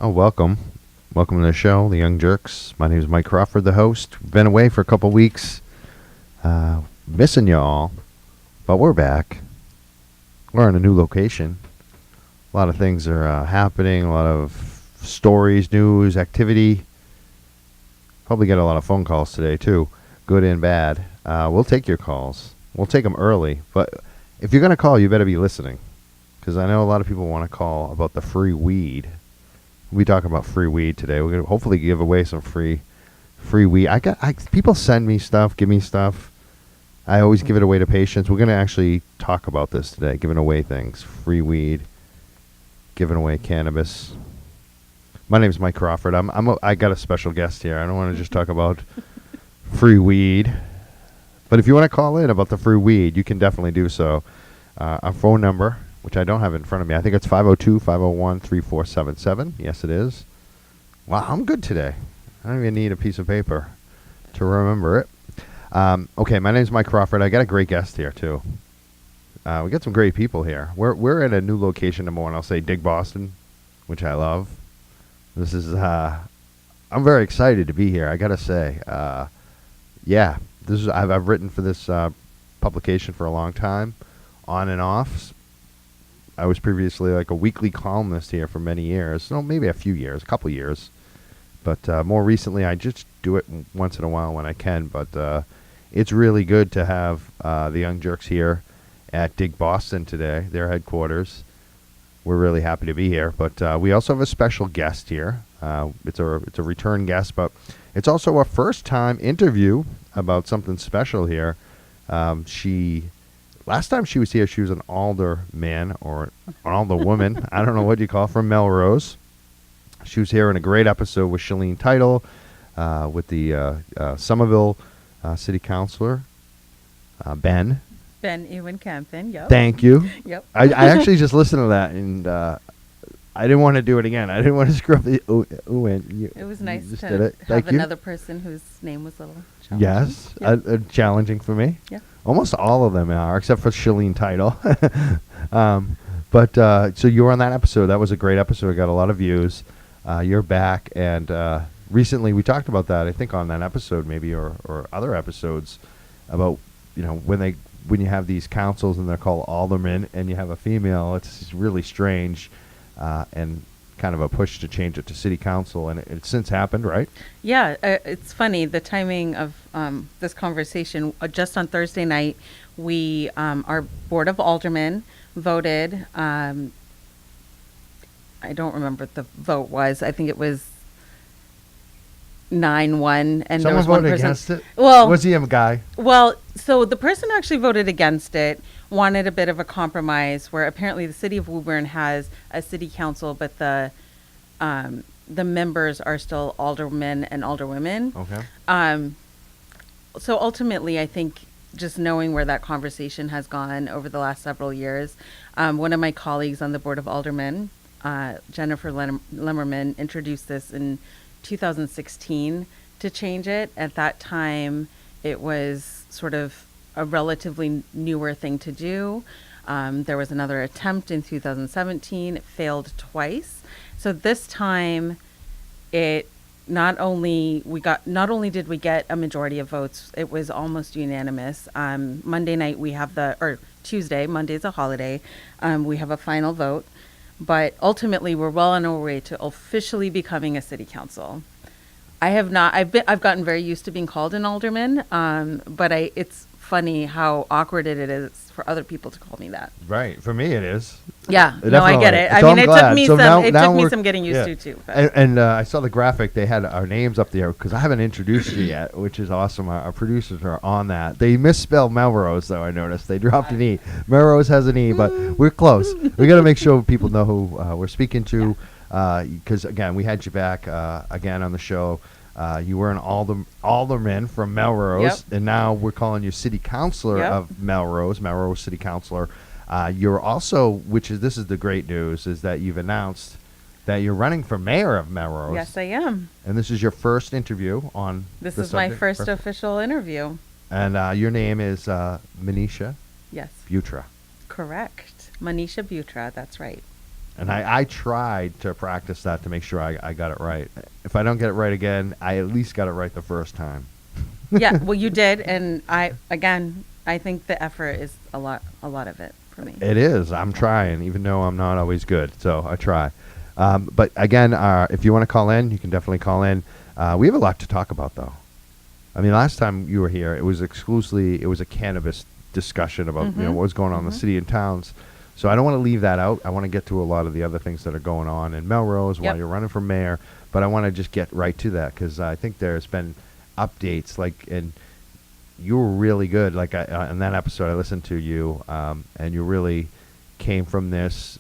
Oh, welcome. Welcome to the show, the Young Jurks. My name is Mike Crawford, the host. Been away for a couple weeks. Missing y'all, but we're back. We're in a new location. A lot of things are happening, a lot of stories, news, activity. Probably get a lot of phone calls today, too, good and bad. We'll take your calls. We'll take them early, but if you're going to call, you better be listening, because I know a lot of people want to call about the free weed. We talk about free weed today. We're gonna hopefully give away some free weed. People send me stuff, give me stuff. I always give it away to patients. We're gonna actually talk about this today, giving away things, free weed, giving away cannabis. My name's Mike Crawford. I got a special guest here. I don't want to just talk about free weed, but if you want to call in about the free weed, you can definitely do so. Our phone number, which I don't have in front of me. I think it's 502-501-3477. Yes, it is. Wow, I'm good today. I don't even need a piece of paper to remember it. Okay, my name's Mike Crawford. I got a great guest here, too. We got some great people here. We're at a new location, number one. I'll say Dig Boston, which I love. This is, I'm very excited to be here, I got to say. Yeah, I've written for this publication for a long time, on and off. I was previously like a weekly columnist here for many years. No, maybe a few years, a couple years. But more recently, I just do it once in a while when I can. But it's really good to have the Young Jurks here at Dig Boston today, their headquarters. We're really happy to be here. But we also have a special guest here. It's a return guest, but it's also a first-time interview about something special here. Last time she was here, she was an alderman or an alderwoman. I don't know what you call it, from Melrose. She was here in a great episode with Shalene Title, with the Somerville City Councilor, Ben. Ben Ewan Campen, yep. Thank you. Yep. I actually just listened to that, and I didn't want to do it again. I didn't want to screw up the Ewan. It was nice to have another person whose name was a little challenging. Yes, Yep. Challenging for me. Yeah. Almost all of them are, except for Shalene Title. So you were on that episode. That was a great episode. It got a lot of views. You're back, and recently we talked about that, I think, on that episode maybe, or other episodes, about, when you have these councils and they're called aldermen and you have a female, it's really strange, and kind of a push to change it to city council, and it's since happened, right? Yeah, it's funny, the timing of this conversation. Just on Thursday night, our Board of Aldermen voted, I don't remember what the vote was. I think it was 9-1, and there Someone was one voted person against it? Well, Was he a guy? Well, so the person who actually voted against it wanted a bit of a compromise, where apparently the city of Woburn has a city council, but the members are still aldermen and alderwomen. Okay. So ultimately, I think just knowing where that conversation has gone over the last several years, one of my colleagues on the Board of Aldermen, Jennifer Lemmerman, introduced this in 2016 to change it. At that time, it was sort of a relatively newer thing to do. There was another attempt in 2017. It failed twice. So this time, not only did we get a majority of votes, it was almost unanimous. Monday night Tuesday, Monday's a holiday, we have a final vote. But ultimately, we're well on our way to officially becoming a city council. I've gotten very used to being called an alderman, but it's funny how awkward it is for other people to call me that. Right. For me, it is. Yeah. Definitely. No, I get it. So it took me some getting used to, too. And I saw the graphic. They had our names up there, because I haven't introduced you yet, which is awesome. Our producers are on that. They misspelled Melrose, though, I noticed. They dropped an E. Melrose has an E, but we're close. We got to make sure people know who we're speaking to, because, again, we had you back again on the show. You were an alderman from Melrose, Yep. and now we're calling you city councilor Yep. of Melrose city councilor. You're also, this is the great news, is that you've announced that you're running for mayor of Melrose. Yes, I am. And this is your first interview on This the is my subject. first official interview. And your name is Manisha Yes, Butra. correct. Manisha Butra, that's right. And I tried to practice that to make sure I got it right. If I don't get it right again, I at least got it right the first time. Yeah, well, you did, and I think the effort is a lot of it for me. It is. I'm trying, even though I'm not always good. So I try. But again, if you want to call in, you can definitely call in. We have a lot to talk about, though. I mean, last time you were here, it was a cannabis discussion about what was going on in the city and towns. So I don't want to leave that out. I want to get to a lot of the other things that are going on in Melrose while you're running for mayor. But I want to just get right to that because I think there's been updates and you were really good. Like in that episode, I listened to you, and you really came from this,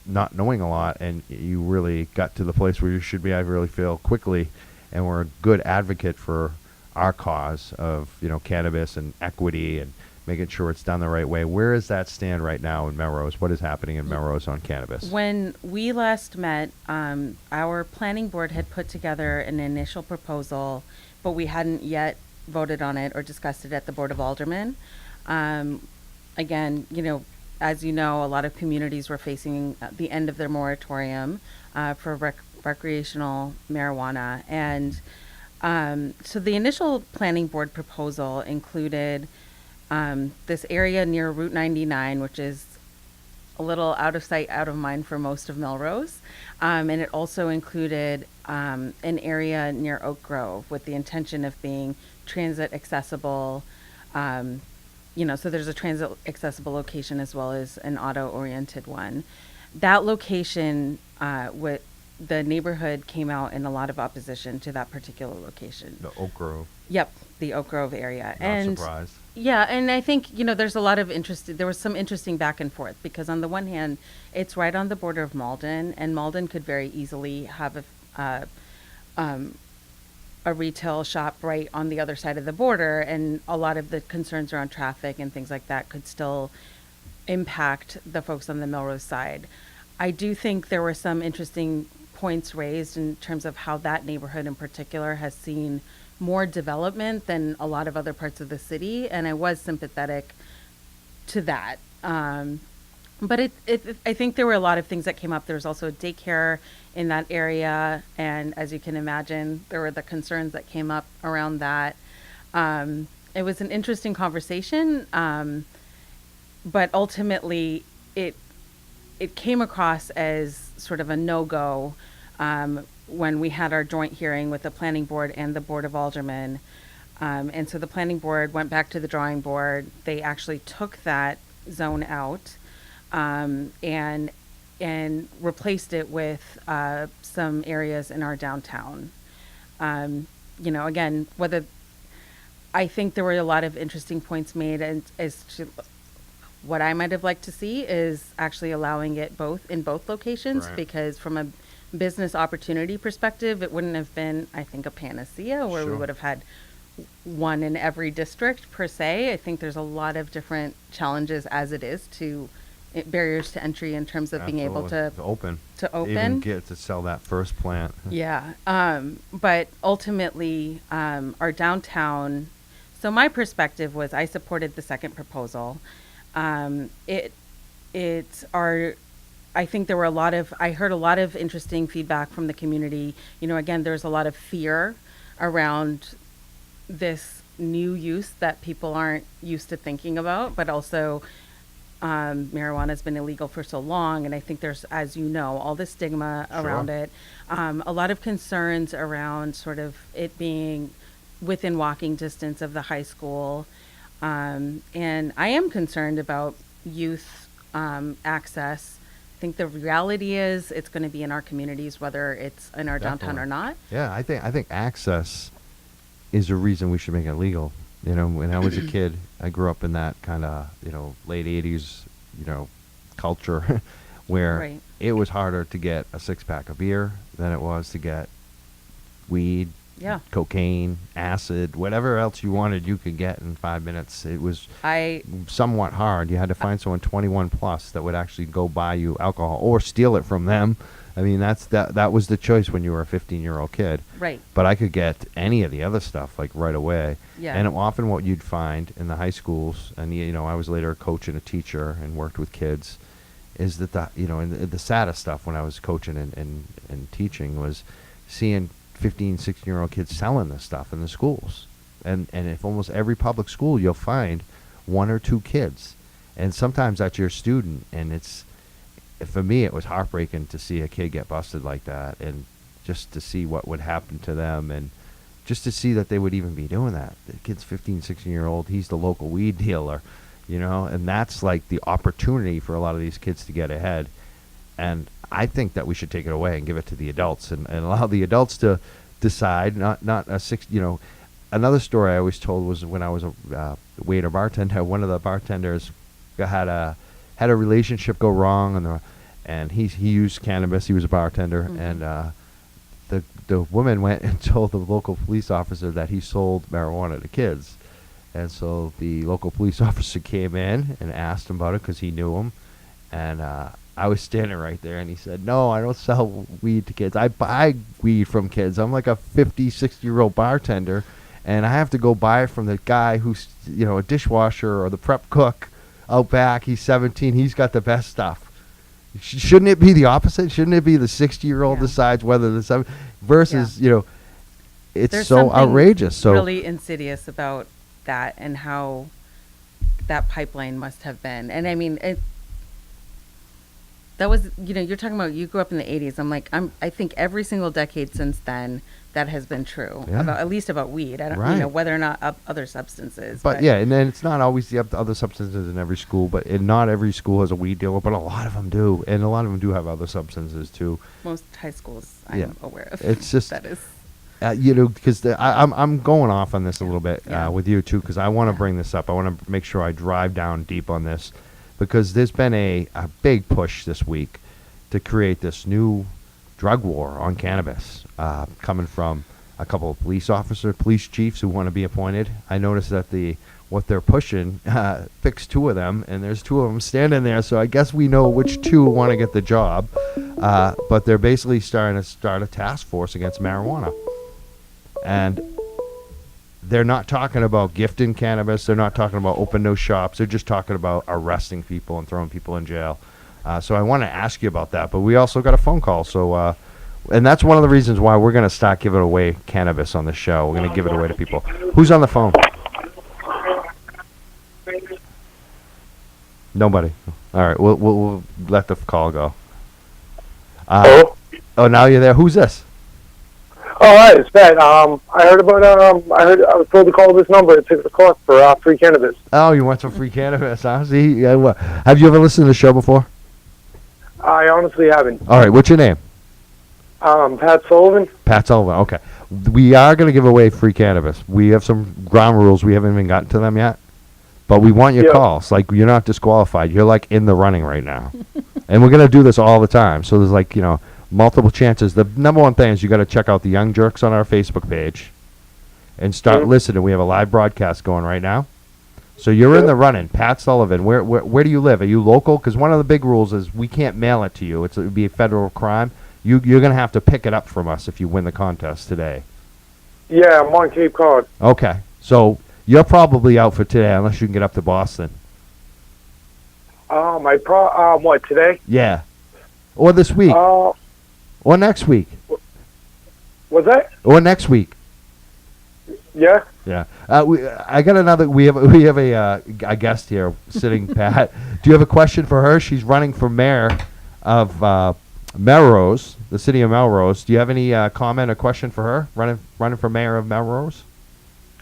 not knowing a lot, and you really got to the place where you should be. I really feel quickly, and we're a good advocate for our cause of cannabis and equity and making sure it's done the right way. Where does that stand right now in Melrose? What is happening in Melrose on cannabis? When we last met, our planning board had put together an initial proposal, but we hadn't yet voted on it or discussed it at the Board of Aldermen. Again, as you know, a lot of communities were facing the end of their moratorium for recreational marijuana. And so the initial planning board proposal included this area near Route 99, which is a little out of sight, out of mind for most of Melrose. And it also included an area near Oak Grove with the intention of being transit accessible. So there's a transit accessible location as well as an auto-oriented one. That location, the neighborhood came out in a lot of opposition to that particular location. The Oak Grove. Yep, the Oak Grove area. Not surprised. Yeah, and I think, there's a lot of there was some interesting back and forth because on the one hand, it's right on the border of Malden, and Malden could very easily have a retail shop right on the other side of the border, and a lot of the concerns around traffic and things like that could still impact the folks on the Melrose side. I do think there were some interesting points raised in terms of how that neighborhood in particular has seen more development than a lot of other parts of the city, and I was sympathetic to that. But I think there were a lot of things that came up. There was also a daycare in that area, and as you can imagine, there were the concerns that came up around that. It was an interesting conversation, but ultimately it came across as sort of a no-go when we had our joint hearing with the planning board and the Board of Aldermen. And so the planning board went back to the drawing board. They actually took that zone out and replaced it with some areas in our downtown. Again, I think there were a lot of interesting points made, and as to what I might have liked to see is actually allowing it in both locations, Right. because from a business opportunity perspective, it wouldn't have been, I think, a panacea where we Sure. would have had one in every district per se. I think there's a lot of different challenges as it is to barriers to entry in terms of being able to open. open. Even get to sell that first plant. Yeah. But ultimately, our downtown, so my perspective was I supported the second proposal. I think there were I heard a lot of interesting feedback from the community. Again, there's a lot of fear around this new use that people aren't used to thinking about, but also marijuana has been illegal for so long. And I think there's, as you know, all this stigma around Sure. it. A lot of concerns around sort of it being within walking distance of the high school. And I am concerned about youth access. I think the reality is it's going to be in our communities, whether it's in our downtown or not. Yeah, I think access is a reason we should make it legal. When I was a kid, I grew up in that kind of, late 80s, culture where Right. it was harder to get a six-pack of beer than it was to get weed, Yeah. cocaine, acid, whatever else you wanted, you could get in 5 minutes. It was I somewhat hard. You had to find someone 21 plus that would actually go buy you alcohol or steal it from them. I mean, that was the choice when you were a 15-year-old kid. Right. But I could get any of the other stuff like right away. Yeah. And often what you'd find in the high schools, and I was later a coach and a teacher and worked with kids, is that and the saddest stuff when I was coaching and teaching was seeing 15, 16-year-old kids selling this stuff in the schools. And if almost every public school, you'll find one or two kids. And sometimes that's your student. And for me, it was heartbreaking to see a kid get busted like that, and just to see what would happen to them, and just to see that they would even be doing that. The kid's 15, 16-year-old, he's the local weed dealer, and that's like the opportunity for a lot of these kids to get ahead. And I think that we should take it away and give it to the adults, and allow the adults to decide, not a another story I always told was when I was a waiter bartender. One of the bartenders had a relationship go wrong, and he used cannabis. He was a bartender, and the woman went and told the local police officer that he sold marijuana to kids. And so the local police officer came in and asked him about it because he knew him. And I was standing right there, and he said, "No, I don't sell weed to kids. I buy weed from kids. I'm like a 50, 60-year-old bartender, and I have to go buy it from the guy who's, a dishwasher or the prep cook out back. He's 17. He's got the best stuff." Shouldn't it be the opposite? Shouldn't it be the 60-year-old decides whether the 7 versus, it's There's so something outrageous. So really insidious about that, and how that pipeline must have been. And I mean, that was, you're talking about, you grew up in the 80s. I think every single decade since then, that has been true, at least about weed. I don't, whether or not other substances. But yeah, and then it's not always the other substances in every school, and not every school has a weed dealer, but a lot of them do, and a lot of them do have other substances too. Most high schools, I'm aware of. It's just that is. Because I'm going off on this a little bit with you too, because I want to bring this up. I want to make sure I drive down deep on this, because there's been a big push this week to create this new drug war on cannabis, coming from a couple of police chiefs who want to be appointed. I noticed that what they're pushing picks 2 of them, and there's 2 of them standing there, so I guess we know which 2 want to get the job. But they're basically starting to start a task force against marijuana. And they're not talking about gifting cannabis. They're not talking about open no shops. They're just talking about arresting people and throwing people in jail. So I want to ask you about that. But we also got a phone call. So, and that's one of the reasons why we're going to start giving away cannabis on the show. We're going to give it away to people. Who's on the phone? Nobody. All right. We'll let the call go. Hello? Oh, now you're there. Who's this? Oh, hi, it's Pat. I was told to call this number at 6 o'clock for free cannabis. Oh, you want some free cannabis, huh? See, have you ever listened to the show before? I honestly haven't. All right, what's your name? Pat Sullivan. Pat Sullivan, okay. We are going to give away free cannabis. We have some ground rules. We haven't even gotten to them yet. But we want your calls. Like, you're not disqualified. You're, like, in the running right now. And we're going to do this all the time. So there's, like, multiple chances. The number one thing is you got to check out the Young Jurks on our Facebook page and start listening. We have a live broadcast going right now. So you're in the running. Pat Sullivan, where do you live? Are you local? Because one of the big rules is we can't mail it to you. It would be a federal crime. You're going to have to pick it up from us if you win the contest today. Yeah, I'm on Cape Cod. Okay. So you're probably out for today unless you can get up to Boston. What, today? Yeah. Or this week. Or next week. What's that? Or next week. Yeah. Yeah. I got another. We have a guest here sitting, Pat. Do you have a question for her? She's running for mayor of Melrose, the city of Melrose. Do you have any comment or question for her? Running for mayor of Melrose.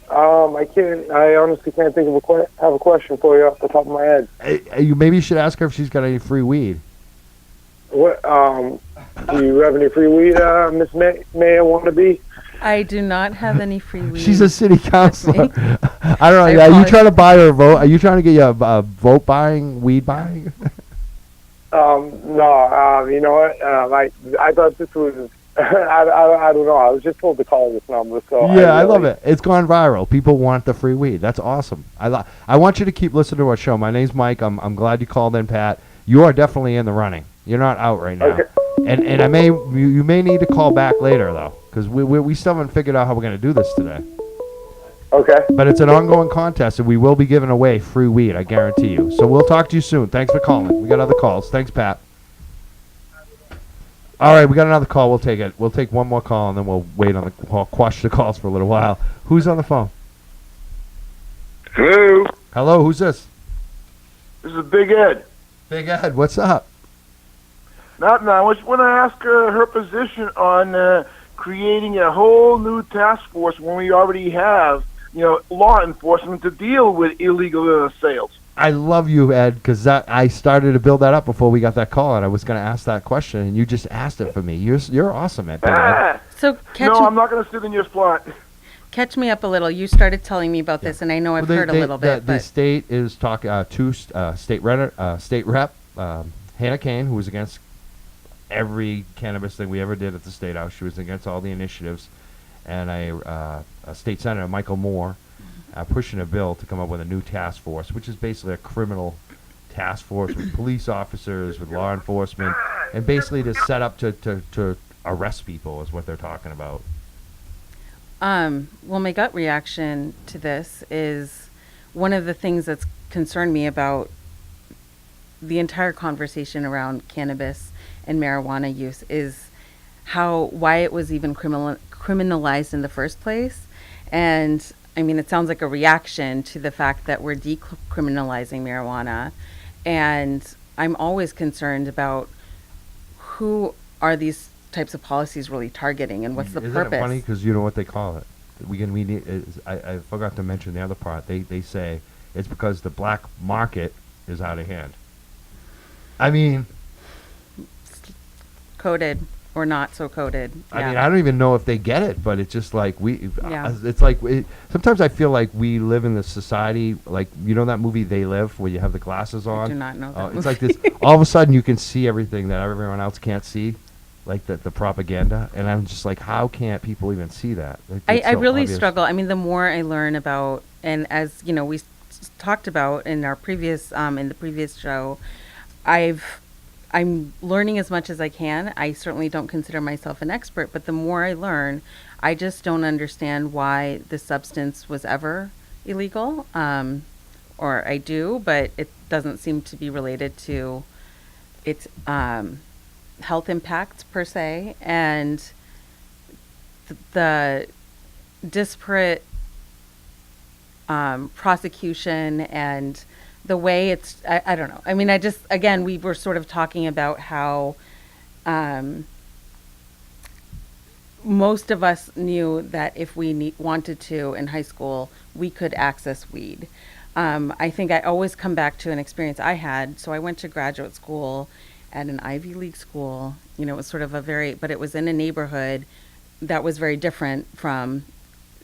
I honestly can't think of have a question for you off the top of my head. Maybe you should ask her if she's got any free weed. What? Do you have any free weed, Miss Mayor wannabe? I do not have any free weed. She's a city councilor. I don't know. I Are you trying to buy her a vote? Are you trying to get you a vote buying, weed buying? No. You know what? I thought this was. I don't know. I was just told to call this number. So yeah, I love it. It's gone viral. People want the free weed. That's awesome. I want you to keep listening to our show. My name's Mike. I'm glad you called in, Pat. You are definitely in the running. You're not out right now. Okay. And you may need to call back later though, because we still haven't figured out how we're going to do this today. Okay. But it's an ongoing contest, and we will be giving away free weed, I guarantee you. So we'll talk to you soon. Thanks for calling. We got other calls. Thanks, Pat. All right, we got another call. We'll take it. We'll take one more call, and then we'll wait on the quash the calls for a little while. Who's on the phone? Hello, Hello, who's this? this is Big Ed. Big Ed, what's up? Not now. I just want to ask her position on creating a whole new task force when we already have, law enforcement to deal with illegal sales. I love you, Ed, because I started to build that up before we got that call, and I was going to ask that question, and you just asked it for me. You're awesome, Ed. Big Ed. So No, I'm not going to sit in your spot. catch me up a little. You started telling me about this, and I know I've heard a little bit. The But state is talking to state rep Hannah Kane, who was against every cannabis thing we ever did at the State House. She was against all the initiatives, and a state senator, Michael Moore, pushing a bill to come up with a new task force, which is basically a criminal task force with police officers, with law enforcement, and basically to set up to arrest people is what they're talking about. well, my gut reaction to this is one of the things that's concerned me about the entire conversation around cannabis and marijuana use is why it was even criminalized in the first place. And I mean, it sounds like a reaction to the fact that we're decriminalizing marijuana. And I'm always concerned about who are these types of policies really targeting and what's the Isn't purpose. it funny? Because you know what they call it. We need. I forgot to mention the other part. They say it's because the black market is out of hand. I mean, Coded or not so coded. I mean, I don't even know if they get it, but it's just like Yeah. it's like sometimes I feel like we live in this society, like that movie They Live, where you have the glasses on. I do not know that It's like this. All of a sudden, you can see everything that everyone else can't see, like the propaganda, and I'm just like, how can't people even see that? It's I so really obvious. struggle. I mean, the more I learn about, and as you know, we talked about in our previous in the previous show, I'm learning as much as I can. I certainly don't consider myself an expert, but the more I learn, I just don't understand why the substance was ever illegal. Or I do, but it doesn't seem to be related to its health impacts per se, and the disparate prosecution and the way it's, I don't know. I mean, again, we were sort of talking about how most of us knew that if we wanted to in high school, we could access weed. I think I always come back to an experience I had. So I went to graduate school at an Ivy League school. It was sort of but it was in a neighborhood that was very different from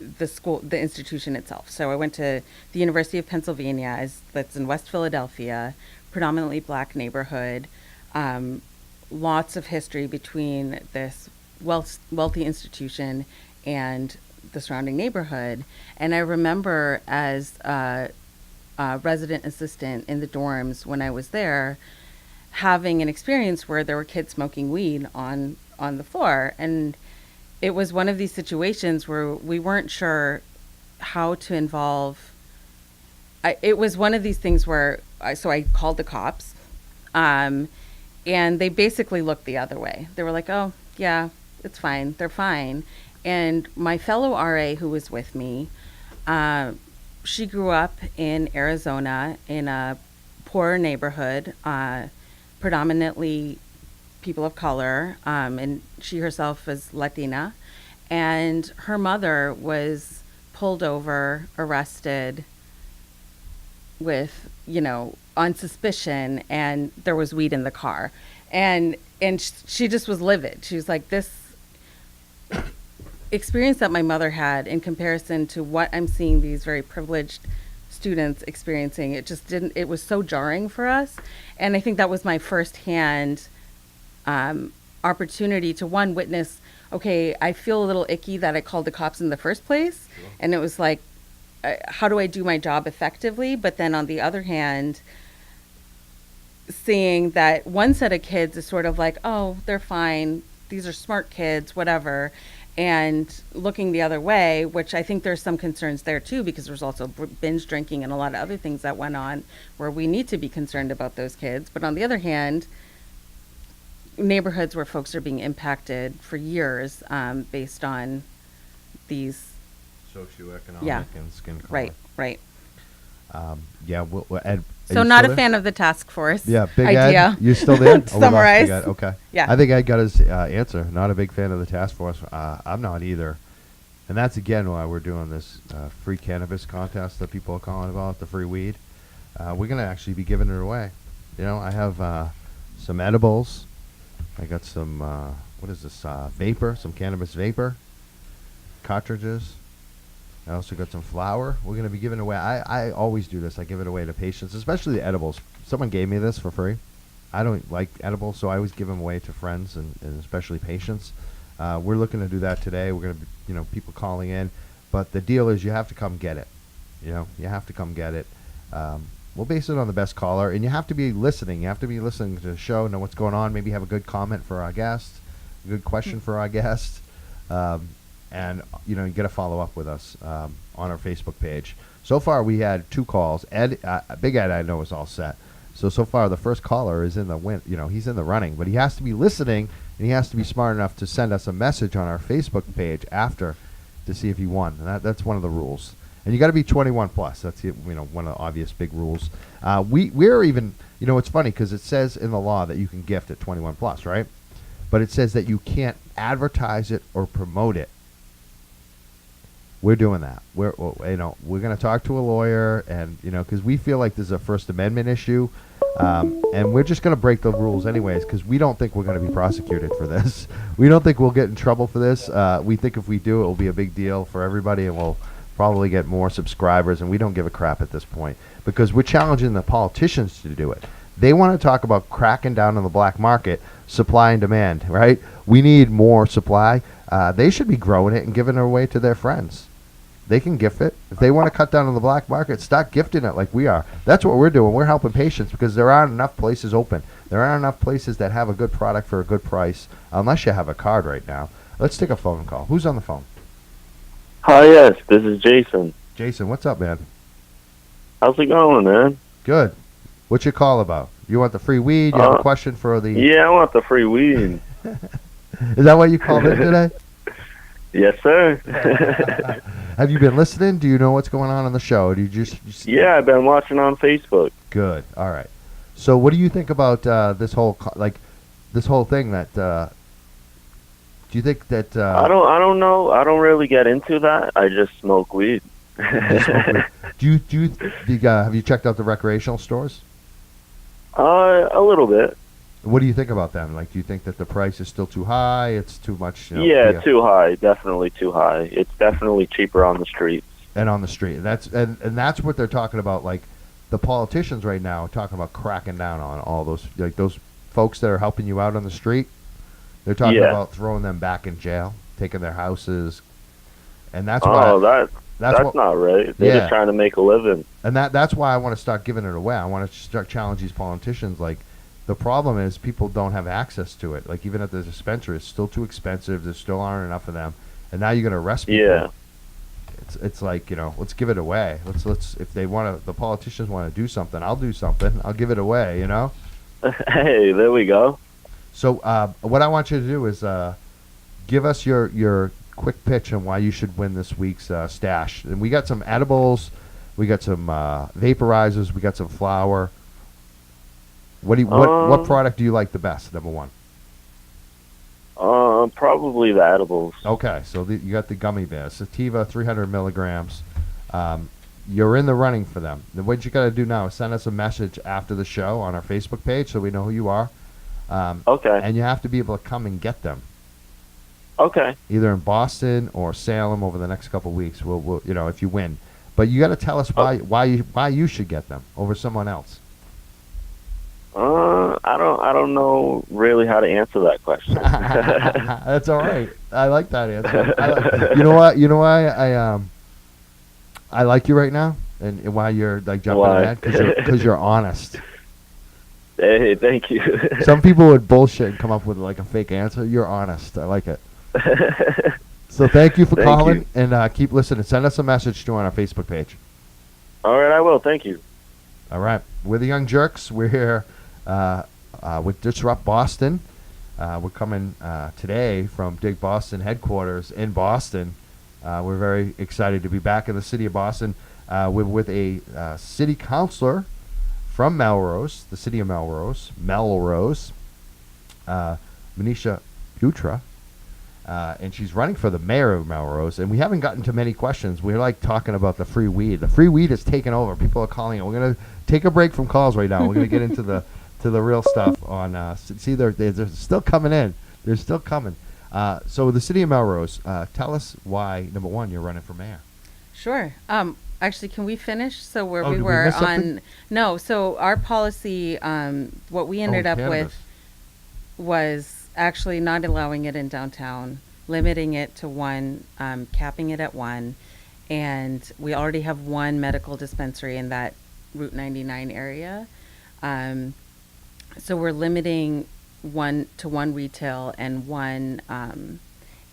the institution itself. So I went to the University of Pennsylvania, that's in West Philadelphia, predominantly black neighborhood. Lots of history between this wealthy institution and the surrounding neighborhood. And I remember as a resident assistant in the dorms when I was there, having an experience where there were kids smoking weed on the floor. And it was one of these situations where we weren't sure how to involve. It was one of these things where, so I called the cops, and they basically looked the other way. They were like, "Oh, yeah, it's fine. They're fine." And my fellow RA who was with me, she grew up in Arizona in a poor neighborhood, predominantly people of color, and she herself is Latina, and her mother was pulled over, arrested with, on suspicion, and there was weed in the car. And she just was livid. She was like, this experience that my mother had in comparison to what I'm seeing these very privileged students experiencing, it was so jarring for us. And I think that was my firsthand opportunity to witness, okay, I feel a little icky that I called the cops in the first place. Sure. And it was like, how do I do my job effectively? But then on the other hand, seeing that one set of kids is sort of like, oh, they're fine. These are smart kids, whatever. and looking the other way, which I think there's some concerns there too, because there's also binge drinking and a lot of other things that went on where we need to be concerned about those kids. But on the other hand, neighborhoods where folks are being impacted for years based on these. Socioeconomic Yeah. and skin color. Right, right. Yeah, Ed. Are So you not still a there? fan of the task force Yeah, Big idea. Ed, you still there? To we lost summarize. Big Ed. Okay. Yeah. I think Ed got his answer. Not a big fan of the task force. I'm not either. And that's, again, why we're doing this free cannabis contest that people are calling about, the free weed. We're going to actually be giving it away. You know, I have some edibles. I got some, what is this, vapor, some cannabis vapor, cartridges. I also got some flour. We're going to be giving away. I always do this. I give it away to patients, especially the edibles. Someone gave me this for free. I don't like edibles, so I always give them away to friends and especially patients. We're looking to do that today. We're going to be, people calling in. But the deal is you have to come get it. You have to come get it. We'll base it on the best caller, and you have to be listening. You have to be listening to the show, know what's going on, maybe have a good comment for our guest, a good question for our guest. And, you got to follow up with us on our Facebook page. So far, we had 2 calls. Big Ed, I know, is all set. So far, the first caller is in the win. He's in the running. But he has to be listening, and he has to be smart enough to send us a message on our Facebook page after to see if he won. And that's one of the rules. And you got to be 21 plus. That's one of the obvious big rules. We're even, it's funny because it says in the law that you can gift at 21 plus, right? But it says that you can't advertise it or promote it. We're doing that. We're going to talk to a lawyer, and because we feel like this is a First Amendment issue, and we're just going to break the rules anyways because we don't think we're going to be prosecuted for this. We don't think we'll get in trouble for this. We think if we do, it will be a big deal for everybody, and we'll probably get more subscribers. And we don't give a crap at this point because we're challenging the politicians to do it. They want to talk about cracking down on the black market, supply and demand, right? We need more supply. They should be growing it and giving it away to their friends. They can gift it. If they want to cut down on the black market, start gifting it like we are. That's what we're doing. We're helping patients because there aren't enough places open. There aren't enough places that have a good product for a good price unless you have a card right now. Let's take a phone call. Who's on the phone? Hi, yes, this is Jason. Jason, what's up, man? How's it going, man? Good. What's your call about? You want the free weed? You have a question for the... Yeah, I want the free weed. Is that why you called in today? Yes, sir. Have you been listening? Do you know what's going on the show? Do you just Yeah, I've been watching on Facebook. Good. All right. So, what do you think about this whole this whole thing? That do you think that I don't know. I don't really get into that. I just smoke weed. you smoke weed? Do you have you checked out the recreational stores? A little bit. What do you think about them? Like, do you think that the price is still too high? It's too much. Yeah, too high. Definitely too high. It's definitely cheaper on the streets. And on the street, and that's what they're talking about. Like, the politicians right now are talking about cracking down on all those those folks that are helping you out on the street. They're talking about throwing them back in jail, taking their houses, and that's why. That's not right. They're just trying to make a living. And that's why I want to start giving it away. I want to start challenging these politicians. Like, the problem is people don't have access to it. Like, even at the dispensary, it's still too expensive. There still aren't enough of them. And now you're going to arrest people. Yeah. It's like, let's give it away. Let's if they want to, the politicians want to do something, I'll do something. I'll give it away, Hey, there we go. So what I want you to do is give us your quick pitch on why you should win this week's stash. And we got some edibles, we got some vaporizers, we got some flour. What product do you like the best? Number one. Probably the edibles. Okay, so you got the gummy bears, sativa, 300 milligrams. You're in the running for them. What you got to do now is send us a message after the show on our Facebook page so we know who you are. Okay. And you have to be able to come and get them. Okay. Either in Boston or Salem over the next couple of weeks. We'll if you win, but you got to tell us why you should get them over someone else. I don't know really how to answer that question. That's all right. I like that answer. You know what? You know why I like you right now, and why you're like jumping ahead because you're honest. Hey, thank you. Some people would bullshit and come up with like a fake answer. You're honest. I like it. So thank you for Thank calling, you. and keep listening. Send us a message too on our Facebook page. All right, I will. Thank you. All right. We're the Young Jerks. We're here with Disrupt Boston. We're coming today from Dig Boston headquarters in Boston. We're very excited to be back in the city of Boston. We're with a city councilor from Melrose, the city of Melrose, Manisha Putra. And she's running for the mayor of Melrose. And we haven't gotten to many questions. We're like talking about the free weed. The free weed is taking over. People are calling it. We're going to take a break from calls right now. We're going to get into the real stuff on. See, they're still coming in. They're still coming. So the city of Melrose, tell us why, number one, you're running for mayor. Sure. Actually, can we finish? So where Oh, we did we were miss on, something? no, so our policy, what we ended up cannabis. with was actually not allowing it in downtown, limiting it to one, capping it at one. And we already have one medical dispensary in that Route 99 area. So we're limiting one retail and one,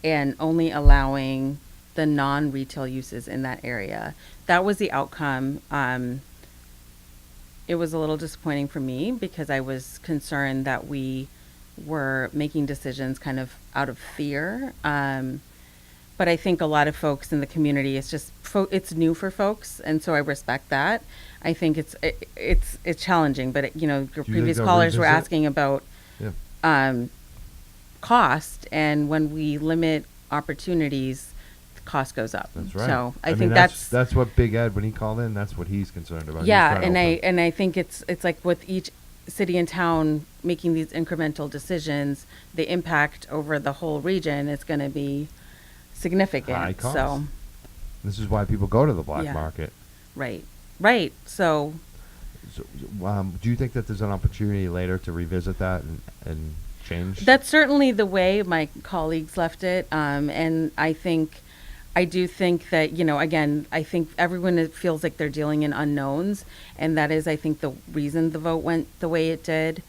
and only allowing the non-retail uses in that area. That was the outcome. It was a little disappointing for me because I was concerned that we were making decisions kind of out of fear. But I think a lot of folks in the community, it's just it's new for folks, and so I respect that. I think it's challenging, but your think previous they'll callers were revisit? asking about cost, and when we limit opportunities, the cost goes up. That's right. So I mean, think that's what Big Ed, when he called in, that's what he's concerned about. He's yeah, trying to and open- I think it's like with each city and town making these incremental decisions, the impact over the whole region is going to be significant. High cost. So This is why people go to the black Yeah. market. right. So So, do you think that there's an opportunity later to revisit that and change? that's certainly the way my colleagues left it, and I do think that, again, I think everyone feels like they're dealing in unknowns, and that is, I think, the reason the vote went the way it did.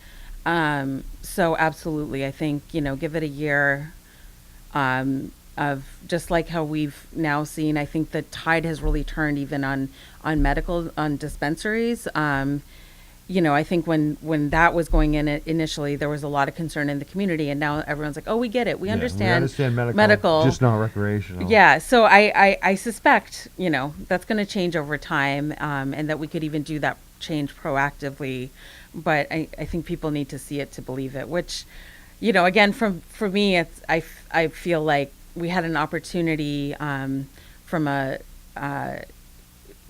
So absolutely, I think, give it a year, of just like how we've now seen, I think the tide has really turned even on on dispensaries. I think when that was going in initially, there was a lot of concern in the community, and now everyone's like, oh, we get it. We Yeah, understand medical, just not recreational. Yeah. So I suspect, that's going to change over time, and that we could even do that change proactively. But I think people need to see it to believe it, which, again, for me, I feel like we had an opportunity,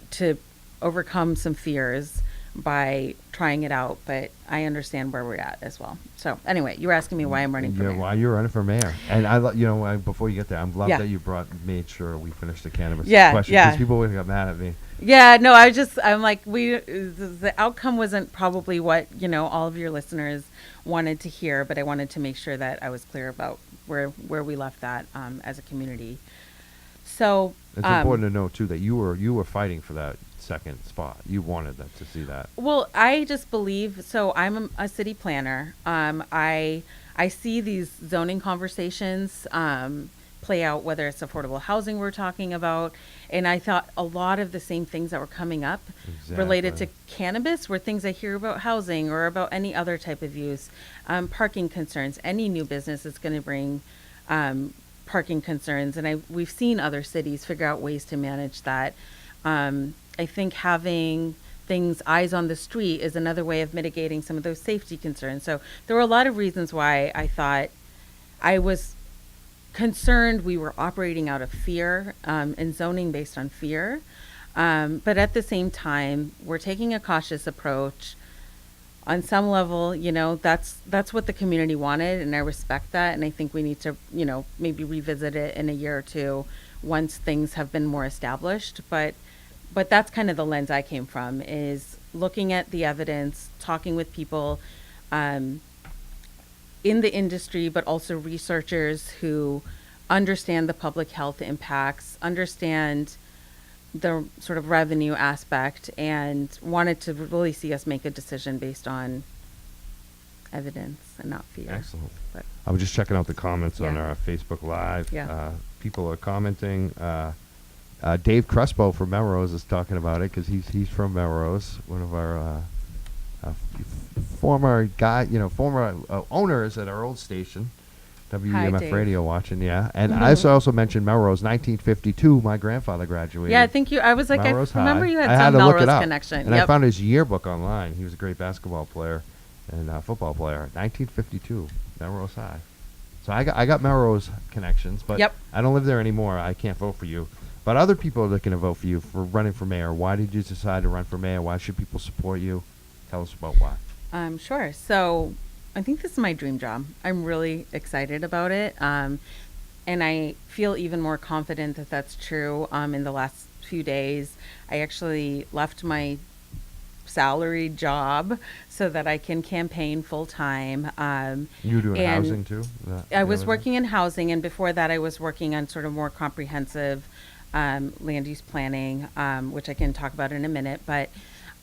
to overcome some fears by trying it out, but I understand where we're at as well. So anyway, you were asking me why I'm running for mayor. Why you're running for mayor. And before you get there, I'm glad Yeah. that you made sure we finished the cannabis Yeah, question, yeah. because people would have got mad at me. Yeah, no, I'm like, the outcome wasn't probably what, all of your listeners wanted to hear, but I wanted to make sure that I was clear about where we left that, as a community. So It's important to know too that you were fighting for that second spot. You wanted them to see that. Well, I just believe, so I'm a city planner. I see these zoning conversations play out, whether it's affordable housing we're talking about. And I thought a lot of the same things that were coming up related to Exactly. cannabis were things I hear about housing or about any other type of use. Parking concerns, any new business is going to bring parking concerns. And we've seen other cities figure out ways to manage that. I think having things eyes on the street is another way of mitigating some of those safety concerns. So there were a lot of reasons why I thought I was concerned we were operating out of fear, and zoning based on fear. But at the same time, we're taking a cautious approach. On some level, that's what the community wanted, and I respect that. And I think we need to, maybe revisit it in a year or two once things have been more established. But that's kind of the lens I came from, is looking at the evidence, talking with people in the industry, but also researchers who understand the public health impacts, understand the sort of revenue aspect, and wanted to really see us make a decision based on evidence and not fear. Excellent. But I was just checking out the comments on Yeah. our Facebook Live. Yeah. people are commenting. Dave Crespo from Melrose is talking about it because he's from Melrose, one of our former former owners at our old station, WEMF Dave. Radio, watching. Yeah, and I also mentioned Melrose, 1952. My grandfather graduated. Yeah, I think I was like, Melrose I remember High. you had I some to look it Melrose up, connection. and I found his yearbook online. He was a great basketball player and football player. 1952, Melrose High. So I got Melrose connections, but I don't live there anymore. I can't vote for you. But other people are looking to vote for you for running for mayor. Why did you decide to run for mayor? Why should people support you? Tell us about why. Sure. So I think this is my dream job. I'm really excited about it. And I feel even more confident that that's true. In the last few days, I actually left my salaried job so that I can campaign full time. You doing housing too? I was working in housing, and before that I was working on sort of more comprehensive land use planning, which I can talk about in a minute. But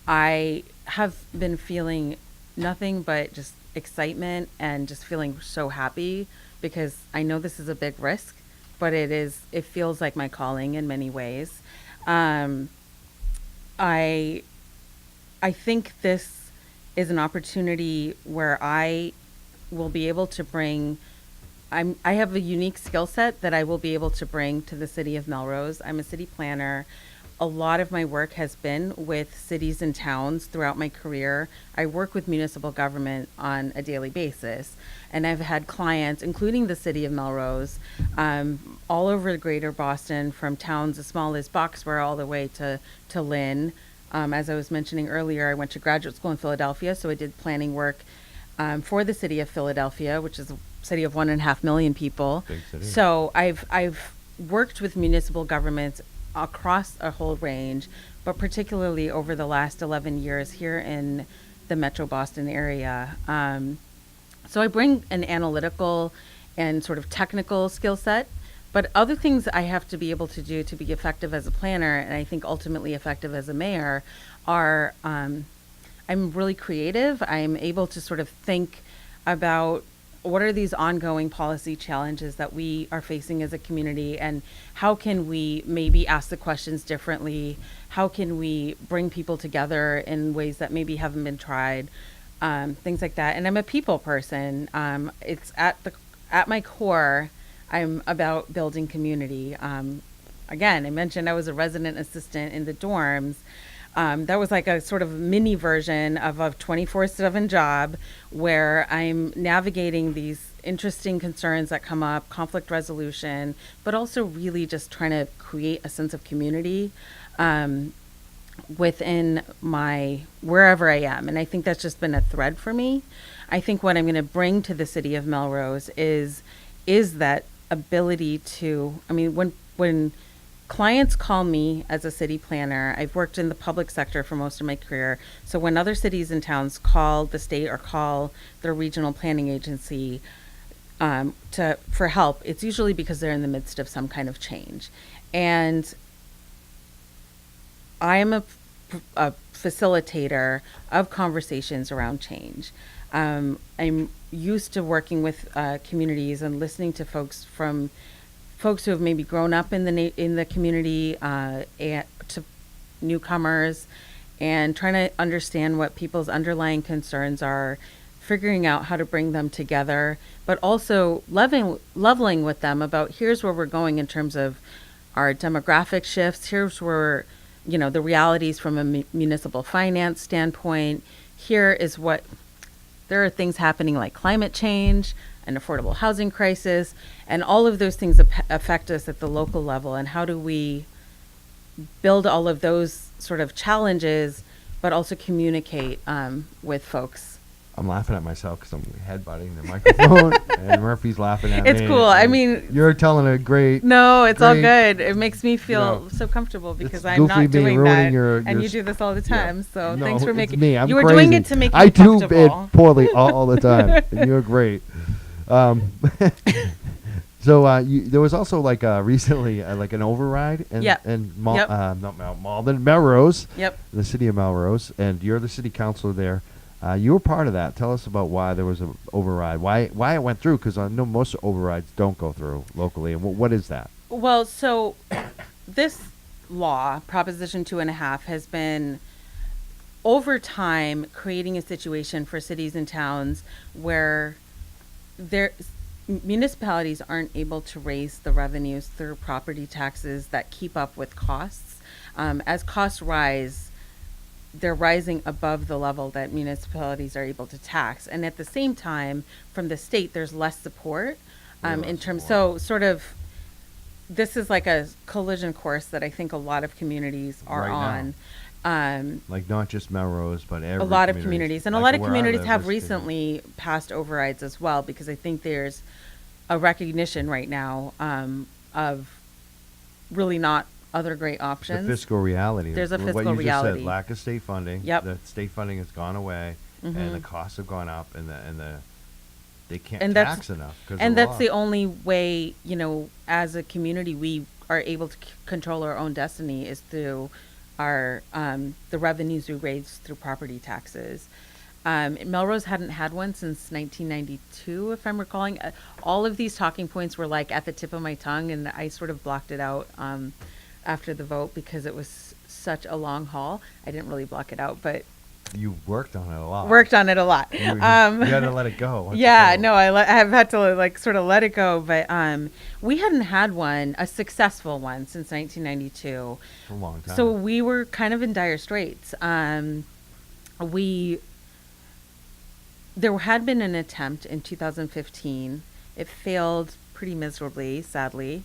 I have been feeling nothing but just excitement and just feeling so happy because I know this is a big risk, but it feels like my calling in many ways. I think this is an opportunity where I will be able to bring. I have a unique skill set that I will be able to bring to the city of Melrose. I'm a city planner. A lot of my work has been with cities and towns throughout my career. I work with municipal government on a daily basis, and I've had clients, including the city of Melrose, all over greater Boston, from towns as small as Boxborough all the way to Lynn. As I was mentioning earlier, I went to graduate school in Philadelphia, so I did planning work for the city of Philadelphia, which is a city of 1.5 million people. Big city. So I've worked with municipal governments across a whole range, but particularly over the last 11 years here in the Metro Boston area. So I bring an analytical and sort of technical skill set, but other things I have to be able to do to be effective as a planner, and I think ultimately effective as a mayor, are I'm really creative. I'm able to sort of think about what are these ongoing policy challenges that we are facing as a community, and how can we maybe ask the questions differently? How can we bring people together in ways that maybe haven't been tried? Things like that. And I'm a people person. It's at my core, I'm about building community. Again, I mentioned I was a resident assistant in the dorms. That was like a sort of mini version of a 24/7 job where I'm navigating these interesting concerns that come up, conflict resolution, but also really just trying to create a sense of community within wherever I am. And I think that's just been a thread for me. I think what I'm going to bring to the city of Melrose is that ability to, I mean, when clients call me as a city planner, I've worked in the public sector for most of my career. So when other cities and towns call the state or call their regional planning agency for help, it's usually because they're in the midst of some kind of change. And I am a facilitator of conversations around change. I'm used to working with communities and listening to folks who have maybe grown up in the community, and to newcomers, and trying to understand what people's underlying concerns are, figuring out how to bring them together, but also leveling with them about here's where we're going in terms of our demographic shifts. Here's where, the realities from a municipal finance standpoint. There are things happening like climate change, an affordable housing crisis, and all of those things affect us at the local level. And how do we build all of those sort of challenges, but also communicate with folks? I'm laughing at myself because I'm headbutting the microphone, and Murphy's laughing at me. It's cool. I mean, you're telling a great. No, it's all good. It makes me feel so comfortable because I'm not doing that, and you do this all the time. Yeah. So thanks for making. Me. I'm you were crazy. Doing it to make me I comfortable. do it poorly all the time, and you're great. So there was also recently like an override in Malden, Melrose. Yep. The city of Melrose, and you're the city councilor there. You were part of that. Tell us about why there was an override. Why it went through? Because I know most overrides don't go through locally. And what is that? Well, so this law, Proposition 2.5, has been over time creating a situation for cities and towns where their municipalities aren't able to raise the revenues through property taxes that keep up with costs. As costs rise, they're rising above the level that municipalities are able to tax. And at the same time, from the state, there's less support Way in less terms. support. So, sort of, this is like a collision course that I think a lot of communities are Right now. on. Like not just Melrose, but every A lot of communities, and a Like lot of where I communities live, have this thing- recently passed overrides as well, because I think there's a recognition right now of really not other great The options. fiscal reality. There's a What fiscal you reality. just said, lack of state funding. Yep. The state funding has gone away, and the Mhm. costs have gone up, and the they can't And tax that's enough. 'Cause and of that's law. the only way, as a community, we are able to control our own destiny is through our the revenues we raise through property taxes. Melrose hadn't had one since 1992, if I'm recalling. All of these talking points were like at the tip of my tongue, and I sort of blocked it out after the vote because it was such a long haul. I didn't really block it out, but You worked on it a lot. worked on it a lot. You had to let it go. once it Yeah, go. no, I've had to like sort of let it go, but we hadn't had a successful one since 1992. For a long time. So we were kind of in dire straits. We There had been an attempt in 2015. It failed pretty miserably, sadly.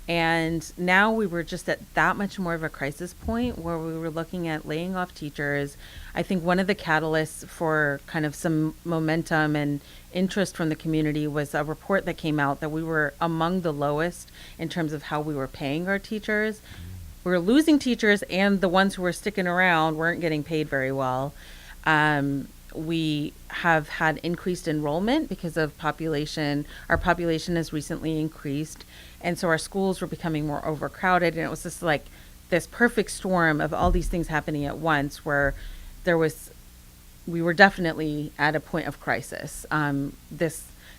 And now we were just at that much more of a crisis point where we were looking at laying off teachers. I think one of the catalysts for kind of some momentum and interest from the community was a report that came out that we were among the lowest in terms of how we were paying our teachers. We were losing teachers, and the ones who were sticking around weren't getting paid very well. We have had increased enrollment because of population. Our population has recently increased, and so our schools were becoming more overcrowded, and it was just like this perfect storm of all these things happening at once where we were definitely at a point of crisis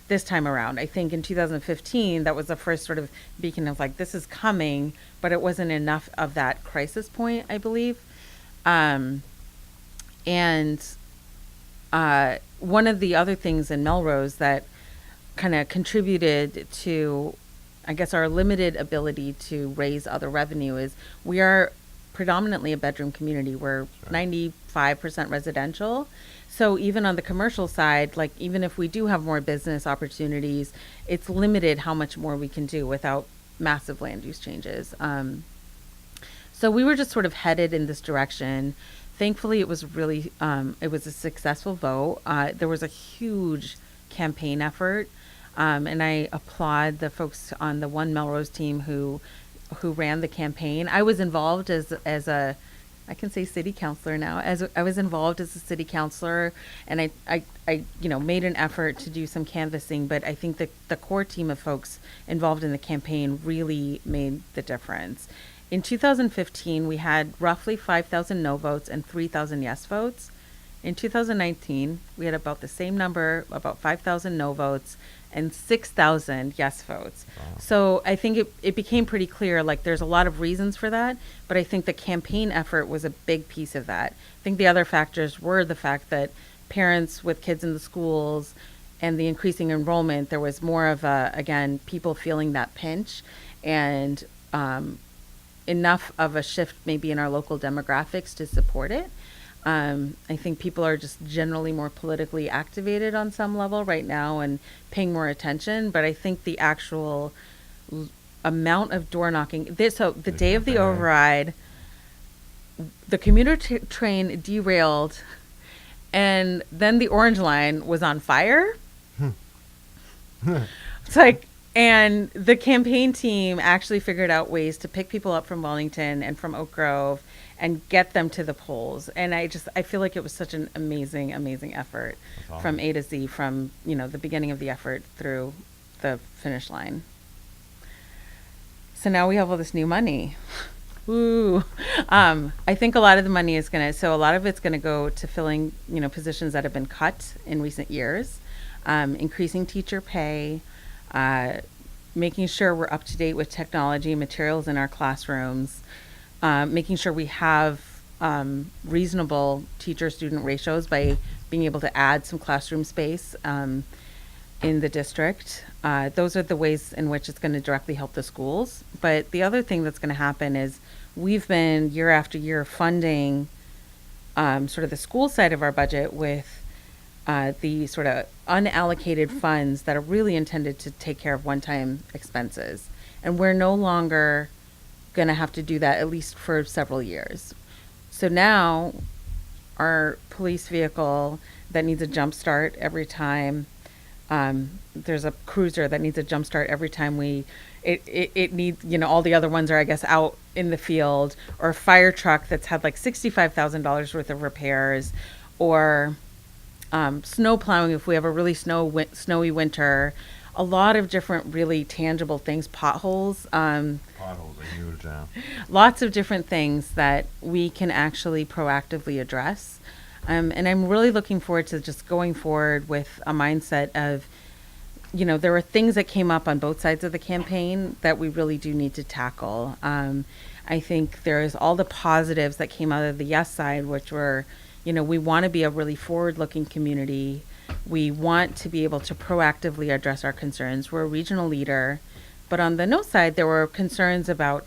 this time around. I think in 2015, that was the first sort of beacon of like, this is coming, but it wasn't enough of that crisis point, I believe. And one of the other things in Melrose that kind of contributed to, I guess, our limited ability to raise other revenue is we are predominantly a bedroom community. We're 95% residential. So even on the commercial side, like even if we do have more business opportunities, it's limited how much more we can do without massive land use changes. So we were just sort of headed in this direction. Thankfully, it was a successful vote. There was a huge campaign effort, and I applaud the folks on the One Melrose team who ran the campaign. I was involved as a, I can say city councilor now. I was involved as a city councilor, and I made an effort to do some canvassing. But I think the core team of folks involved in the campaign really made the difference. In 2015, we had roughly 5,000 no votes and 3,000 yes votes. In 2019, we had about the same number, about 5,000 no votes and 6,000 yes votes. Wow. So I think it became pretty clear, like there's a lot of reasons for that, but I think the campaign effort was a big piece of that. I think the other factors were the fact that parents with kids in the schools and the increasing enrollment, there was more of again, people feeling that pinch, and enough of a shift maybe in our local demographics to support it. I think people are just generally more politically activated on some level right now and paying more attention. But I think the actual amount of door knocking, so the day of the override, the commuter train derailed, and then the Orange Line was on fire. It's like, and the campaign team actually figured out ways to pick people up from Wellington and from Oak Grove and get them to the polls. And I feel like it was such an amazing, amazing effort from A to Z, from, the beginning of the effort through the finish line. So now we have all this new money. Woo. I think a lot of the money is a lot of it's going to go to filling, positions that have been cut in recent years, increasing teacher pay, making sure we're up to date with technology and materials in our classrooms, making sure we have reasonable teacher-student ratios by being able to add some classroom space in the district. Those are the ways in which it's going to directly help the schools. But the other thing that's going to happen is we've been year after year funding sort of the school side of our budget with the sort of unallocated funds that are really intended to take care of one-time expenses. And we're no longer going to have to do that, at least for several years. So now our police vehicle that needs a jump start every time, there's a cruiser that needs a jump start every time it needs, you know, all the other ones are, I guess, out in the field, or a fire truck that's had like $65,000 worth of repairs, or snow plowing if we have a really snowy winter. A lot of different really tangible things, potholes. Potholes are huge now. Lots of different things that we can actually proactively address. And I'm really looking forward to just going forward with a mindset of, you know, there were things that came up on both sides of the campaign that we really do need to tackle. I think there's all the positives that came out of the yes side, which were, you know, we want to be a really forward-looking community. We want to be able to proactively address our concerns. We're a regional leader. But on the no side, there were concerns about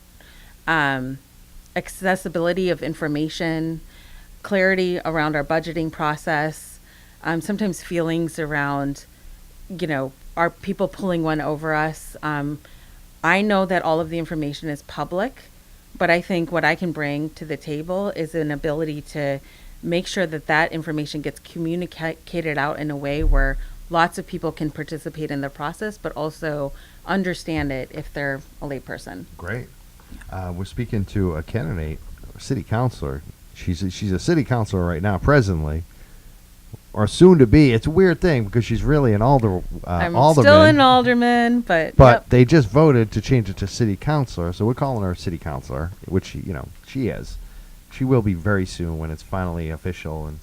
accessibility of information, clarity around our budgeting process, sometimes feelings around, you know, are people pulling one over us? I know that all of the information is public, but I think what I can bring to the table is an ability to make sure that that information gets communicated out in a way where lots of people can participate in the process, but also understand it if they're a layperson. Great. We're speaking to a candidate, a city councilor. She's a city councilor right now, presently, or soon to be. It's a weird thing because she's really an I'm alderman. still an alderman, but yep. They just voted to change it to city councilor, so we're calling her city councilor, which she is. She will be very soon when it's finally official and